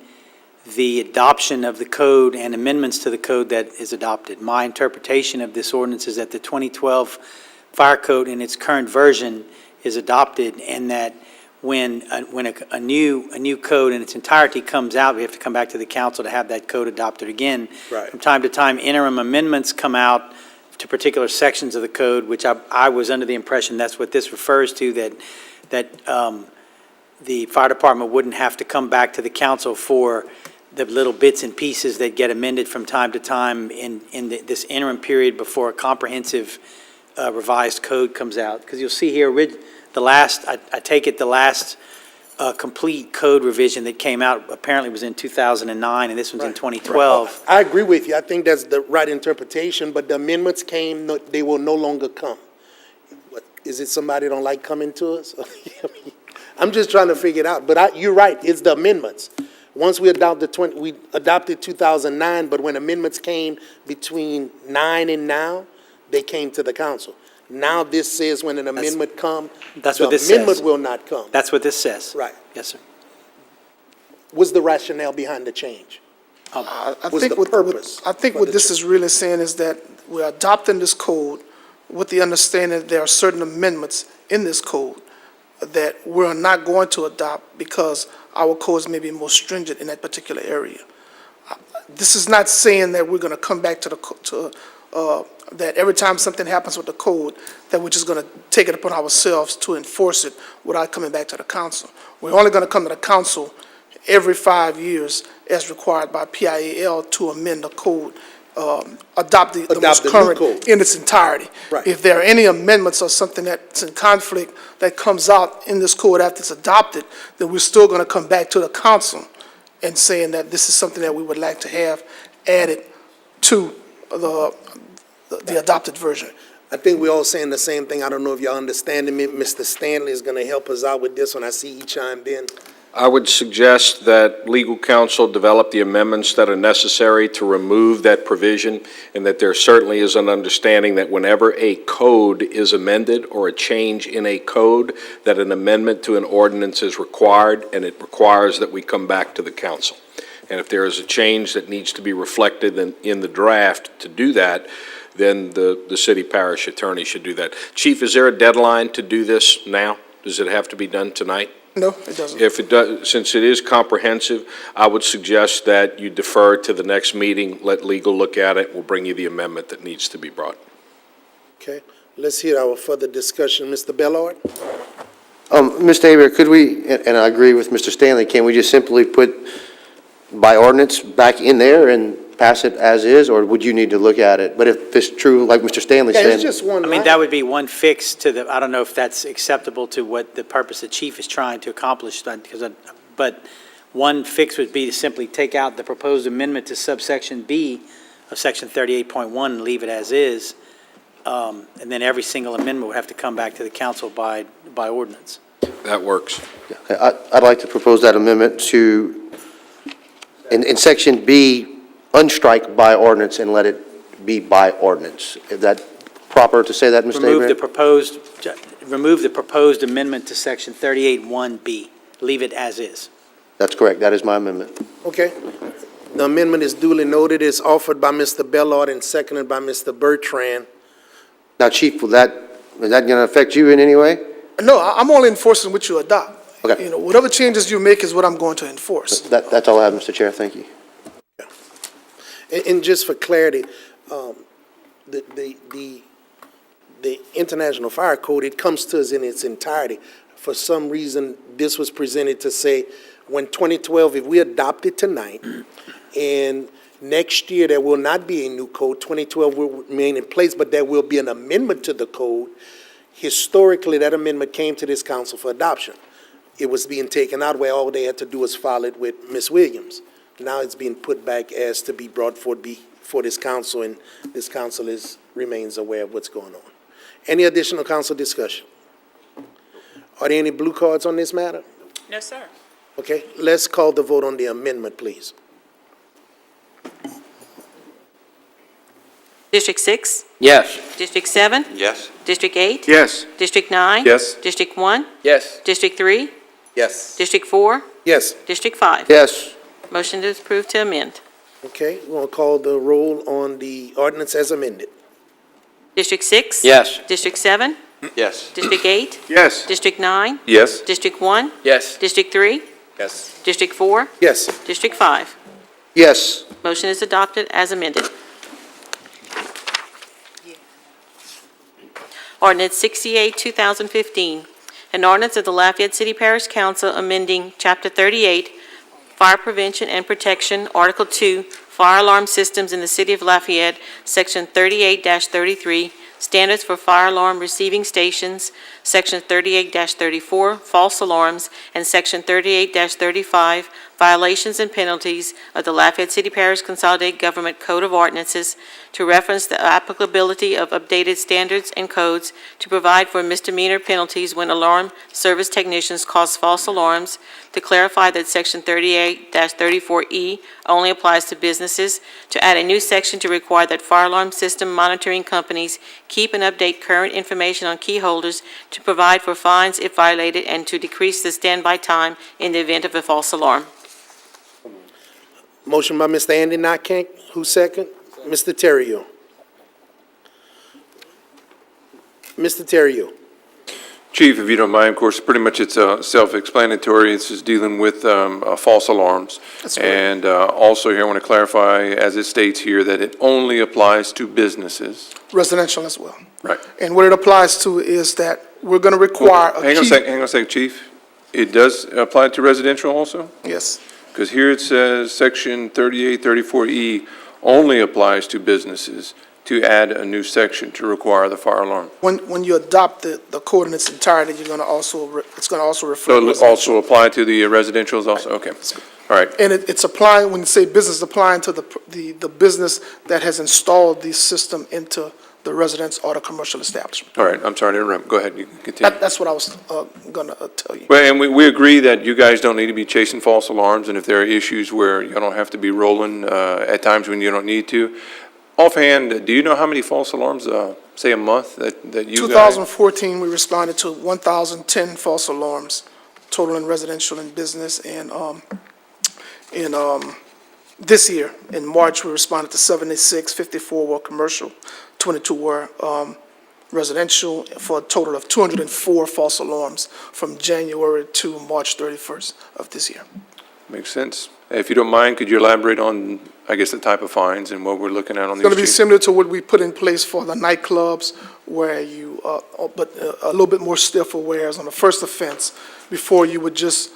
the adoption of the code and amendments to the code that is adopted. My interpretation of this ordinance is that the 2012 Fire Code in its current version is adopted, and that when a new code in its entirety comes out, we have to come back to the council to have that code adopted again. Right. From time to time, interim amendments come out to particular sections of the code, which I was under the impression that's what this refers to, that the fire department wouldn't have to come back to the council for the little bits and pieces that get amended from time to time in this interim period before a comprehensive revised code comes out. Because you'll see here, I take it the last complete code revision that came out apparently was in 2009, and this one's in 2012. I agree with you. I think that's the right interpretation, but the amendments came, they will no longer come. What, is it somebody don't like coming to us? I'm just trying to figure it out, but you're right, it's the amendments. Once we adopted 2009, but when amendments came between 9 and now, they came to the council. Now this says when an amendment comes, That's the what this amendment says. will not come. That's what this says. Right. Yes, sir. What's the rationale behind the change? I What's think the purpose I think for what the this is really saying is that we're adopting this code with the understanding that there are certain amendments in this code that we're not going to adopt because our codes may be more stringent in that particular area. This is not saying that we're going to come back to that every time something happens with the code, that we're just going to take it upon ourselves to enforce it without coming back to the council. We're only going to come to the council every 5 years as required by PIL to amend the code, adopt the most the new current code. in its entirety. Right. If there are any amendments or something that's in conflict that comes out in this code after it's adopted, then we're still going to come back to the council and saying that this is something that we would like to have added to the adopted version. I think we're all saying the same thing. I don't know if y'all understanding me. Mr. Stanley is going to help us out with this one. I see he chimed in. I would suggest that legal counsel develop the amendments that are necessary to remove that provision, and that there certainly is an understanding that whenever a code is amended or a change in a code, that an amendment to an ordinance is required, and it requires that we come back to the council. And if there is a change that needs to be reflected in the draft to do that, then the city parish attorney should do that. Chief, is there a deadline to do this now? Does it have to be done tonight? No, it doesn't. If it does, since it is comprehensive, I would suggest that you defer to the next meeting, let legal look at it, we'll bring you the amendment that needs to be brought. Okay, let's hear our further discussion. Mr. Bellard? Mr. Aver, could we, and I agree with Mr. Stanley, can we just simply put by ordinance back in there and pass it as is, or would you need to look at it? But if it's true, like Mr. Stanley Yeah, said. it's just one I mean, line. that would be one fix to the, I don't know if that's acceptable to what the purpose the chief is trying to accomplish, but one fix would be to simply take out the proposed amendment to subsection B of section 38.1 and leave it as is, and then every single amendment would have to come back to the council by ordinance. That works. Okay, I'd like to propose that amendment to, in section B, unstrike by ordinance and let it be by ordinance. Is that proper to say that, Mr. Aver? Remove the proposed amendment to section 38.1B. Leave it as is. That's correct. That is my amendment. Okay. The amendment is duly noted. It's offered by Mr. Bellard and seconded by Mr. Bertrand. Now, Chief, is that going to affect you in any way? No, I'm only enforcing what you adopt. Okay. You know, whatever changes you make is what I'm going to enforce. That's all I have, Mr. Chair. Thank you. And just for clarity, the International Fire Code, it comes to us in its entirety. For some reason, this was presented to say, when 2012, if we adopt it tonight, and next year there will not be a new code, 2012 will remain in place, but there will be an amendment to the code. Historically, that amendment came to this council for adoption. It was being taken out where all they had to do was file it with Ms. Williams. Now it's being put back as to be brought forth before this council, and this council remains aware of what's going on. Any additional council discussion? Are there any blue cards on this matter? No, sir. Okay, let's call the vote on the amendment, please. District 6? Yes. District 7? Yes. District 8? Yes. District 9? Yes. District 1? Yes. District 3? Yes. District 4? Yes. District 5? Yes. Motion is approved to amend. Okay, we're going to call the roll on the ordinance as amended. District 6? Yes. District 7? Yes. District 8? Yes. District 9? Yes. District 1? Yes. District 3? Yes. District 4? Yes. District 5? Yes. Motion is adopted as amended. Ordinance 68, 2015, an ordinance of the Lafayette City Parish Council amending Chapter 38, Fire Prevention and Protection, Article 2, Fire Alarm Systems in the City of Lafayette, Section 38-33, Standards for Fire Alarm Receiving Stations, Section 38-34, False Alarms, and Section 38-35, Violations and Penalties of the Lafayette City Parish Consolidated Government Code of Ordinances, to reference the applicability of updated standards and codes, to provide for misdemeanor penalties when alarm service technicians cause false alarms, to clarify that Section 38-34E only applies to businesses, to add a new section to require that fire alarm system monitoring companies keep and update current information on key holders, to provide for fines if violated, and to decrease the standby time in the event of a false alarm. Motion by Mr. Andy Knockank, who's second? Mr. Terrio. Mr. Terrio. Chief, if you don't mind, of course, pretty much it's self-explanatory. It's just dealing with false alarms. That's right. And also here, I want to clarify, as it states here, that it only applies to businesses. Residential as well. Right. And what it applies to is that we're going to require a Hang on key. a second, Chief. It does apply to residential also? Yes. Because here it says Section 3834E only applies to businesses, to add a new section to require the fire alarm. When you adopt the code in its entirety, you're going to also, it's going to also refer So to it residential. also apply to the residentials also? Okay, all right. And it's applying, when you say business, applying to the business that has installed the system into the residence or the commercial establishment. All right, I'm sorry to interrupt. Go ahead, you can continue. That's what I was going to tell you. Well, and we agree that you guys don't need to be chasing false alarms, and if there are issues where you don't have to be rolling at times when you don't need to. Offhand, do you know how many false alarms, say a month, that you guys? 2014, we responded to 1,010 false alarms, total in residential and business, and this year, in March, we responded to 76, 54 were commercial, 22 were residential, for a total of 204 false alarms from January to March 31st of this year. Makes sense. If you don't mind, could you elaborate on, I guess, the type of fines and what we're looking at on It's these? going to be chiefs? similar to what we put in place for the nightclubs, where you, but a little bit more stiffer, whereas on the first offense, before you would just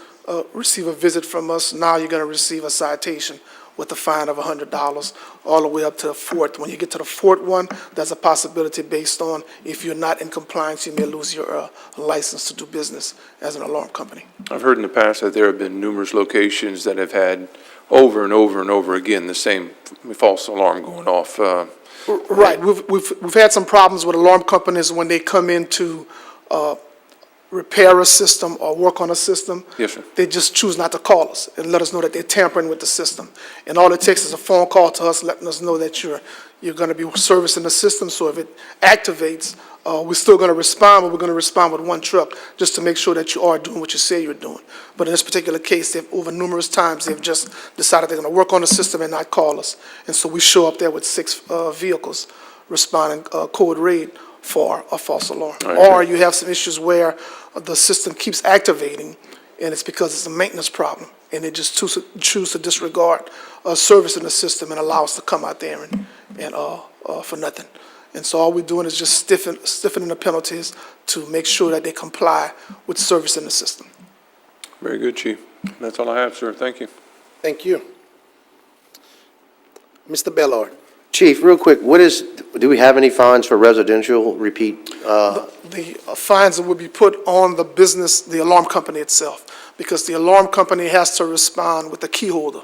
receive a visit from us, now you're going to receive a citation with a fine of $100, all the way up to the fourth. When you get to the fourth one, there's a possibility based on if you're not in compliance, you may lose your license to do business as an alarm company. I've heard in the past that there have been numerous locations that have had over and over and over again the same false alarm going off. Right. We've had some problems with alarm companies when they come in to repair a system or work on a system. Yes, sir. They just choose not to call us and let us know that they're tampering with the system. And all it takes is a phone call to us letting us know that you're going to be servicing the system. So if it activates, we're still going to respond, but we're going to respond with one truck just to make sure that you are doing what you say you're doing. But in this particular case, over numerous times, they've just decided they're going to work on the system and not call us. And so we show up there with 6 vehicles responding code red for a false alarm. Right. Or you have some issues where the system keeps activating, and it's because it's a maintenance problem, and they just choose to disregard service in the system and allow us to come out there and for nothing. And so all we're doing is just stiffening the penalties to make sure that they comply with service in the system. Very good, Chief. That's all I have, sir. Thank you. Thank you. Mr. Bellard. Chief, real quick, do we have any fines for residential repeat? The fines that would be put on the business, the alarm company itself, because the alarm company has to respond with a key holder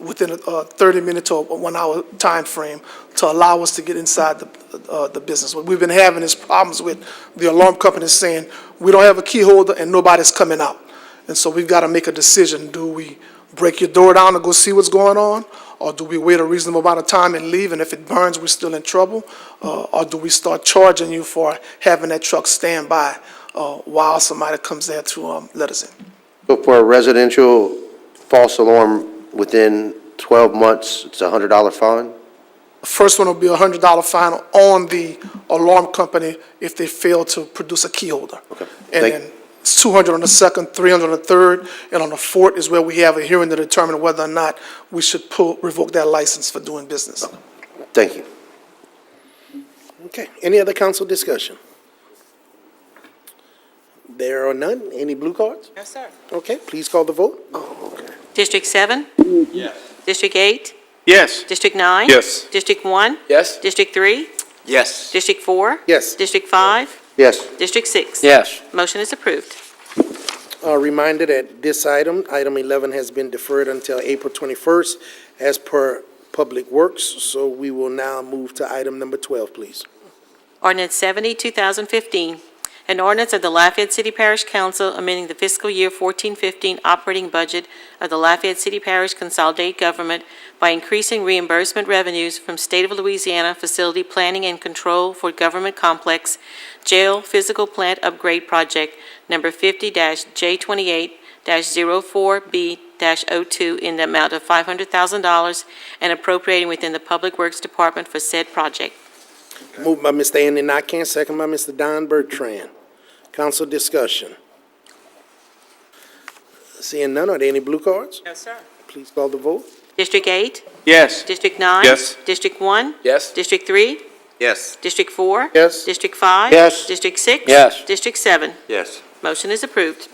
within a 30-minute to a 1-hour time frame to allow us to get inside the business. What we've been having is problems with the alarm company saying, we don't have a key holder and nobody's coming out. And so we've got to make a decision. Do we break your door down to go see what's going on? Or do we wait a reasonable amount of time and leave, and if it burns, we're still in trouble? Or do we start charging you for having that truck stand by while somebody comes there to let us in? So for a residential false alarm within 12 months, it's a $100 fine? The first one will be a $100 fine on the alarm company if they fail to produce a key holder. Okay. And then it's 200 on the second, 300 on the third, and on the fourth is where we have a hearing to determine whether or not we should revoke that license for doing business. Thank you. Okay, any other council discussion? There are none. Any blue cards? Yes, sir. Okay, please call the vote. District 7? Yes. District 8? Yes. District 9? Yes. District 1? Yes? District 3? Yes. District 4? Yes. District 5? Yes. District 6? Yes. Motion is approved. Reminder that this item 11, has been deferred until April 21st as per Public Works. So we will now move to item number 12, please. Ordinance 70, 2015, an ordinance of the Lafayette City Parish Council amending the fiscal year 14-15 operating budget of the Lafayette City Parish Consolidated Government by increasing reimbursement revenues from State of Louisiana Facility Planning and Control for Government Complex Jail Physical Plant Upgrade Project number 50-J28-04B-02 in the amount of $500,000 and appropriating within the Public Works Department for said project. Moved by Mr. Andy Nakane, second by Mr. Don Bertrand. Council discussion. Seeing none, are there any blue cards? Yes, sir. Please call the vote. District 8? Yes. District 9? Yes. District 1? Yes? District 3? Yes. District 4? Yes. District 5? Yes. District 6? Yes. District 7? Yes. Motion is approved.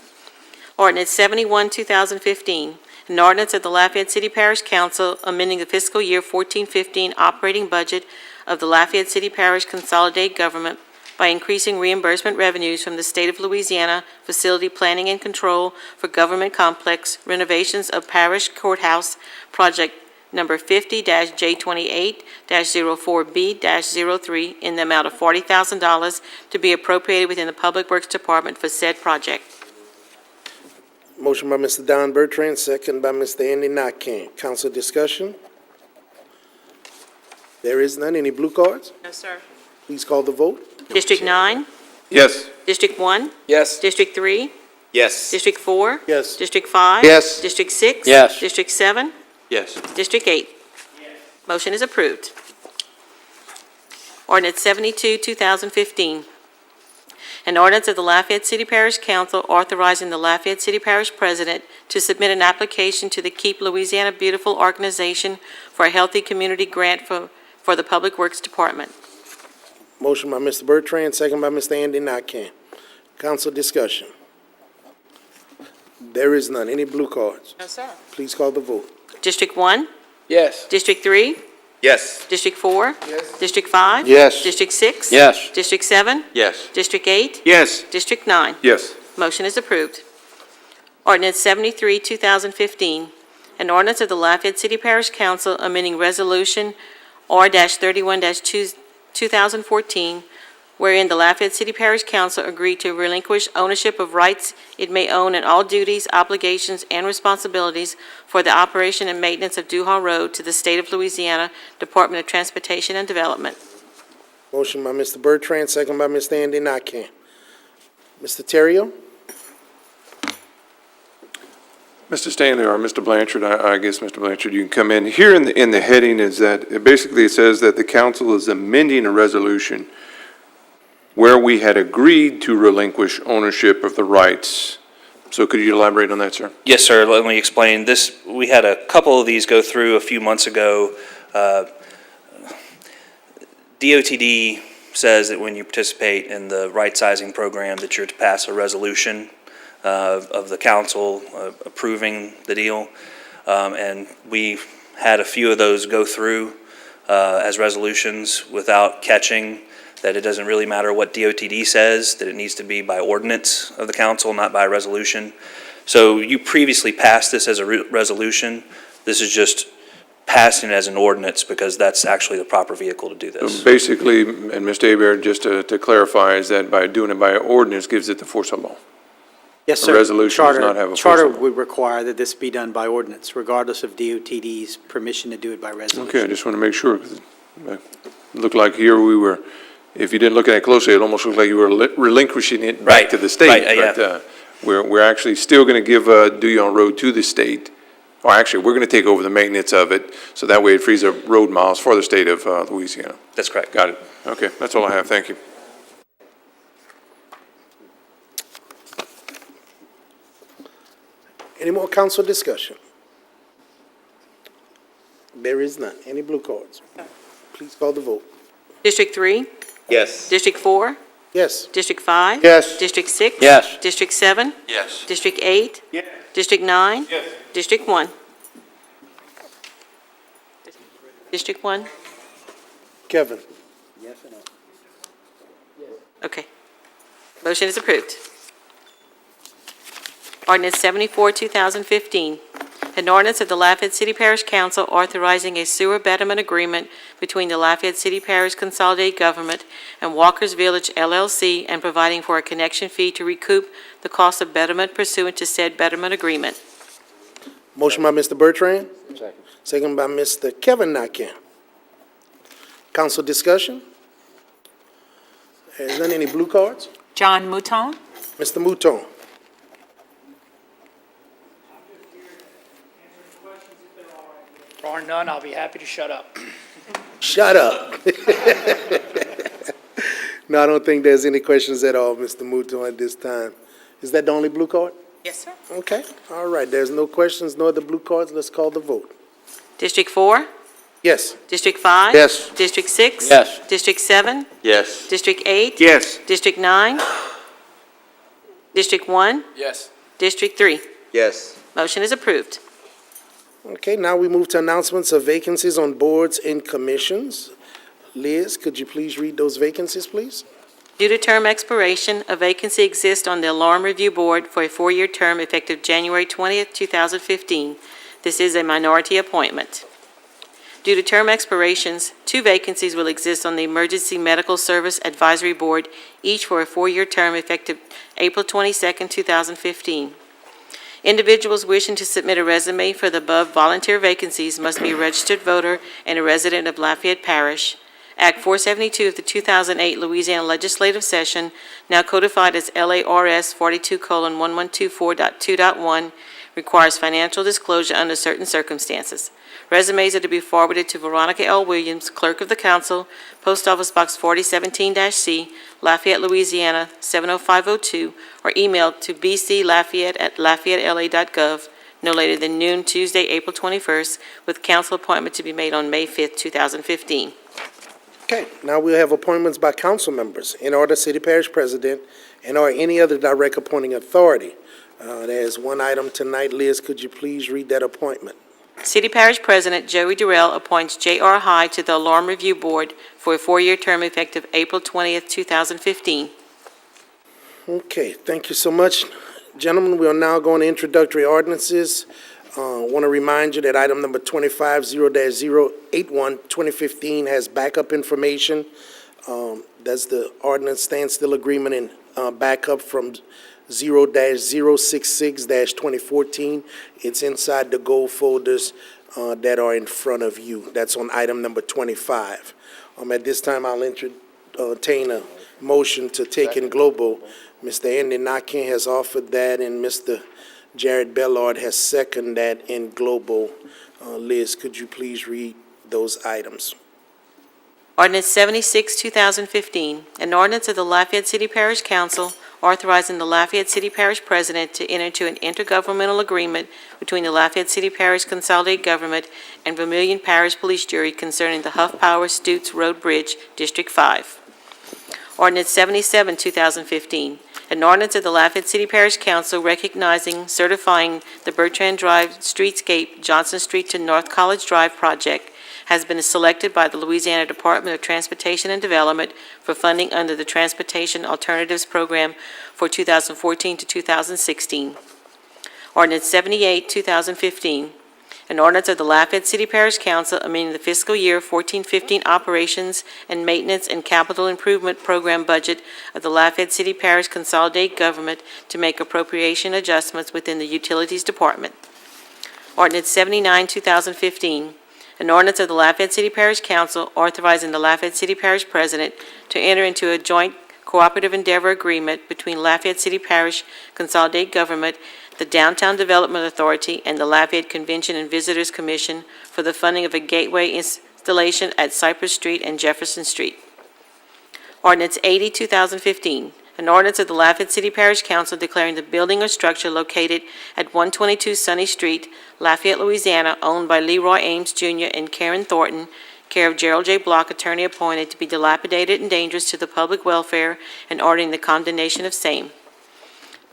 Ordinance 71, 2015, an ordinance of the Lafayette City Parish Council amending the fiscal year 14-15 operating budget of the Lafayette City Parish Consolidated Government by increasing reimbursement revenues from the State of Louisiana Facility Planning and Control for Government Complex renovations of Parish Courthouse Project number 50-J28-04B-03, in the amount of $40,000 to be appropriated within the Public Works Department for said project. Motion by Mr. Don Bertrand, second by Mr. Andy Nakane. Council discussion? There is none. Any blue cards? No, sir. Please call the vote. District 9, Yes. District 1, Yes. District 3, Yes. District 4, Yes. District 5. Yes. District 6. Yes. District 7, Yes. District 8. Motion is approved. Ordinance 72, 2015. An ordinance of the Lafayette City Parish Council authorizing the Lafayette City Parish President to submit an application to the Keep Louisiana Beautiful organization for a healthy community grant for the Public Works Department. Motion by Mr. Bertrand, second by Mr. Andy Nakane. Council discussion? There is none. Any blue cards? No, sir. Please call the vote. District 1, Yes. District 3, Yes. District 4. Yes. District 5. Yes. District 6. Yes. District 7. Yes. District 8. Yes. District 9. Yes. Motion is approved. Ordinance 73, 2015, an ordinance of the Lafayette City Parish Council amending Resolution R-31-2014, wherein the Lafayette City Parish Council agreed to relinquish ownership of rights it may own and all duties, obligations, and responsibilities for the operation and maintenance of Duhall Road to the State of Louisiana Department of Transportation and Development. Motion by Mr. Bertrand, second by Mr. Andy Nakane. Mr. Terrio? Mr. Stanley or Mr. Blanchard, I guess, Mr. Blanchard, you can come in. Here in the heading is that, it says that the council is amending a resolution where we had agreed to relinquish ownership of the rights. So could you elaborate on that, sir? Yes, sir. Let me explain. We had a couple of these go through a few months ago. DOTD says that when you participate in the right-sizing program, that you're to pass a resolution of the council approving the deal. And we had a few of those go through as resolutions without catching that it doesn't really matter what DOTD says, that it needs to be by ordinance of the council, not by resolution. So you previously passed this as a resolution. This is just passing it as an ordinance because that's actually the proper vehicle to do this. So basically, and Mr. Hebert, just to clarify, is that by doing it by ordinance gives it the force of law? Yes, A sir. resolution does not have a Charter force of law. would require that this be done by ordinance, regardless of DOTD's permission to do it by resolution. Okay, I just want to make sure, 'cause it looked like here we were, if you didn't look at it closely, it almost looked like you were relinquishing it back Right, to the state. right, yeah. But we're actually still going to give Duyon Road to the state. Or actually, we're going to take over the maintenance of it, so that way it frees up road miles for the state of Louisiana. That's correct. Got it. Okay, that's all I have. Thank you. Any more council discussion? There is none. Any blue cards? Please call the vote. District 3. Yes. District 4. Yes. District 5. Yes. District 6. Yes. District 7. Yes. District 8. Yes. District 9. Yes. District 1. District 1? Kevin? Okay. Motion is approved. Ordinance 74, 2015. An ordinance of the Lafayette City Parish Council authorizing a sewer betterment agreement between the Lafayette City Parish Consolidated Government and Walker's Village LLC and providing for a connection fee to recoup the cost of betterment pursuant to said betterment agreement. Motion by Mr. Bertrand? Second by Mr. Kevin Nakane. Council discussion? Is there any blue cards? John Mouton? Mr. Mouton? Barring none, I'll be happy to shut up. Shut up. No, I don't think there's any questions at all, Mr. Mouton, at this time. Is that the only blue card? Yes, sir. Okay, all right, there's no questions, no other blue cards, let's call the vote. District 4? Yes. District 5? Yes. District 6? Yes. District 7? Yes. District 8? Yes. District 9? District 1? Yes. District 3? Yes. Motion is approved. Okay, now we move to announcements of vacancies on boards and commissions. Liz, could you please read those vacancies, please? Due to term expiration, a vacancy exists on the Alarm Review Board for a 4-year term effective January 20th, 2015. This is a minority appointment. Due to term expirations, 2 vacancies will exist on the Emergency Medical Service Advisory Board, each for a 4-year term effective April 22, 2015. Individuals wishing to submit a resume for the above volunteer vacancies must be a registered voter and a resident of Lafayette Parish. Act 472 of the 2008 Louisiana Legislative Session, now codified as LARS 42:1124.2.1, requires financial disclosure under certain circumstances. Resumes are to be forwarded to Veronica L. Williams, Clerk of the Council, Post Office Box 4017-C, Lafayette, Louisiana 70502, or emailed to bclafayette@lafayettela.gov no later than noon Tuesday, April 21st, with council appointment to be made on May 5th, 2015. Okay, now we'll have appointments by council members. In order, city parish president and/or any other direct appointing authority. There's one item tonight. Liz, could you please read that appointment? City Parish President Joey Durrell appoints J.R. High to the Alarm Review Board for a 4-year term effective April 20th, 2015. Okay, thank you so much. Gentlemen, we are now going to introductory ordinances. Want to remind you that item number 250-081, 2015 has backup information. That's the ordinance standstill agreement and backup from 0-066-2014. It's inside the gold folders that are in front of you. That's on item number 25. At this time, I'll entertain a motion to take in global. Mr. Andy Knockin has offered that, and Mr. Jared Bellard has seconded that in global. Liz, could you please read those items? Ordinance 76, 2015, an ordinance of the Lafayette City Parish Council authorizing the Lafayette City Parish President to enter into an intergovernmental agreement between the Lafayette City Parish Consolidated Government and Vermilion Parish Police Jury concerning the Huff Power Stutes Road Bridge, District 5. Ordinance 77, 2015, an ordinance of the Lafayette City Parish Council recognizing, certifying the Bertrand Drive Streetscape Johnson Street to North College Drive project has been selected by the Louisiana Department of Transportation and Development for funding under the Transportation Alternatives Program for 2014 to 2016. Ordinance 78, 2015, an ordinance of the Lafayette City Parish Council amending the fiscal year 14-15 operations and maintenance and capital improvement program budget of the Lafayette City Parish Consolidated Government to make appropriation adjustments within the Utilities Department. Ordinance 79, 2015, an ordinance of the Lafayette City Parish Council authorizing the Lafayette City Parish President to enter into a joint cooperative endeavor agreement between Lafayette City Parish Consolidated Government, the Downtown Development Authority, and the Lafayette Convention and Visitors Commission for the funding of a gateway installation at Cypress Street and Jefferson Street. Ordinance 80, 2015, an ordinance of the Lafayette City Parish Council declaring the building or structure located at 122 Sunny Street, Lafayette, Louisiana, owned by Leroy Ames Jr. and Karen Thornton, care of Gerald J. Block, attorney appointed, to be dilapidated and dangerous to the public welfare and ordering the condemnation of same.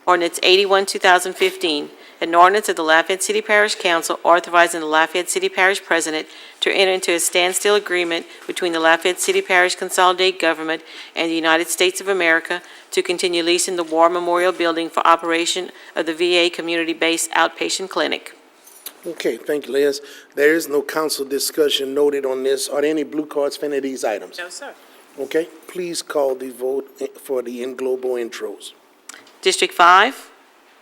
Ordinance 81, 2015, an ordinance of the Lafayette City Parish Council authorizing the Lafayette City Parish President to enter into a standstill agreement between the Lafayette City Parish Consolidated Government and the United States of America to continue leasing the War Memorial Building for operation of the VA Community-Based Outpatient Clinic. Okay, thank you, Liz. There is no council discussion noted on this. Are there any blue cards for any of these items? No, sir. Okay, please call the vote for the in global intros. District 5,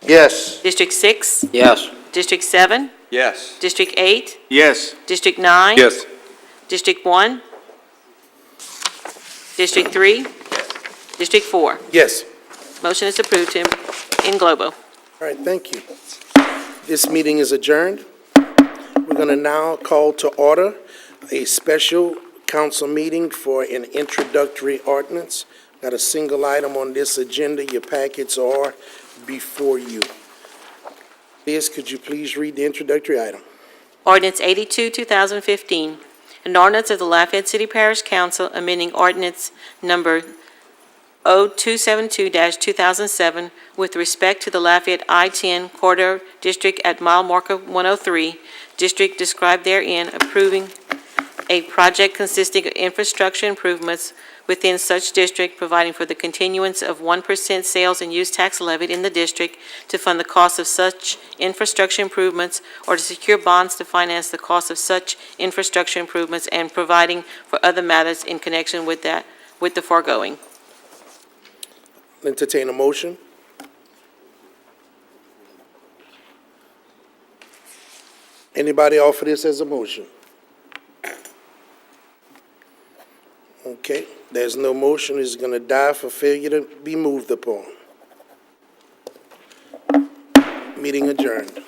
Yes. District 6, Yes. District 7, Yes. District 8, Yes. District 9. Yes. District 1, District 3, District 4. Yes. Motion is approved to in globo. All right, thank you. This meeting is adjourned. We're going to now call to order a special council meeting for an introductory ordinance. Got a single item on this agenda. Your packets are before you. Liz, could you please read the introductory item? Ordinance 82, 2015, an ordinance of the Lafayette City Parish Council amending ordinance number 0272-2007 with respect to the Lafayette I-10 Corridor District at mile marker 103, district described therein, approving a project consisting of infrastructure improvements within such district, providing for the continuance of 1% sales and use tax levied in the district to fund the cost of such infrastructure improvements, or to secure bonds to finance the cost of such infrastructure improvements, and providing for other matters in connection with the foregoing. Entertain a motion. Anybody offer this as a motion? Okay, there's no motion, it's going to die for failure to be moved upon. Meeting adjourned.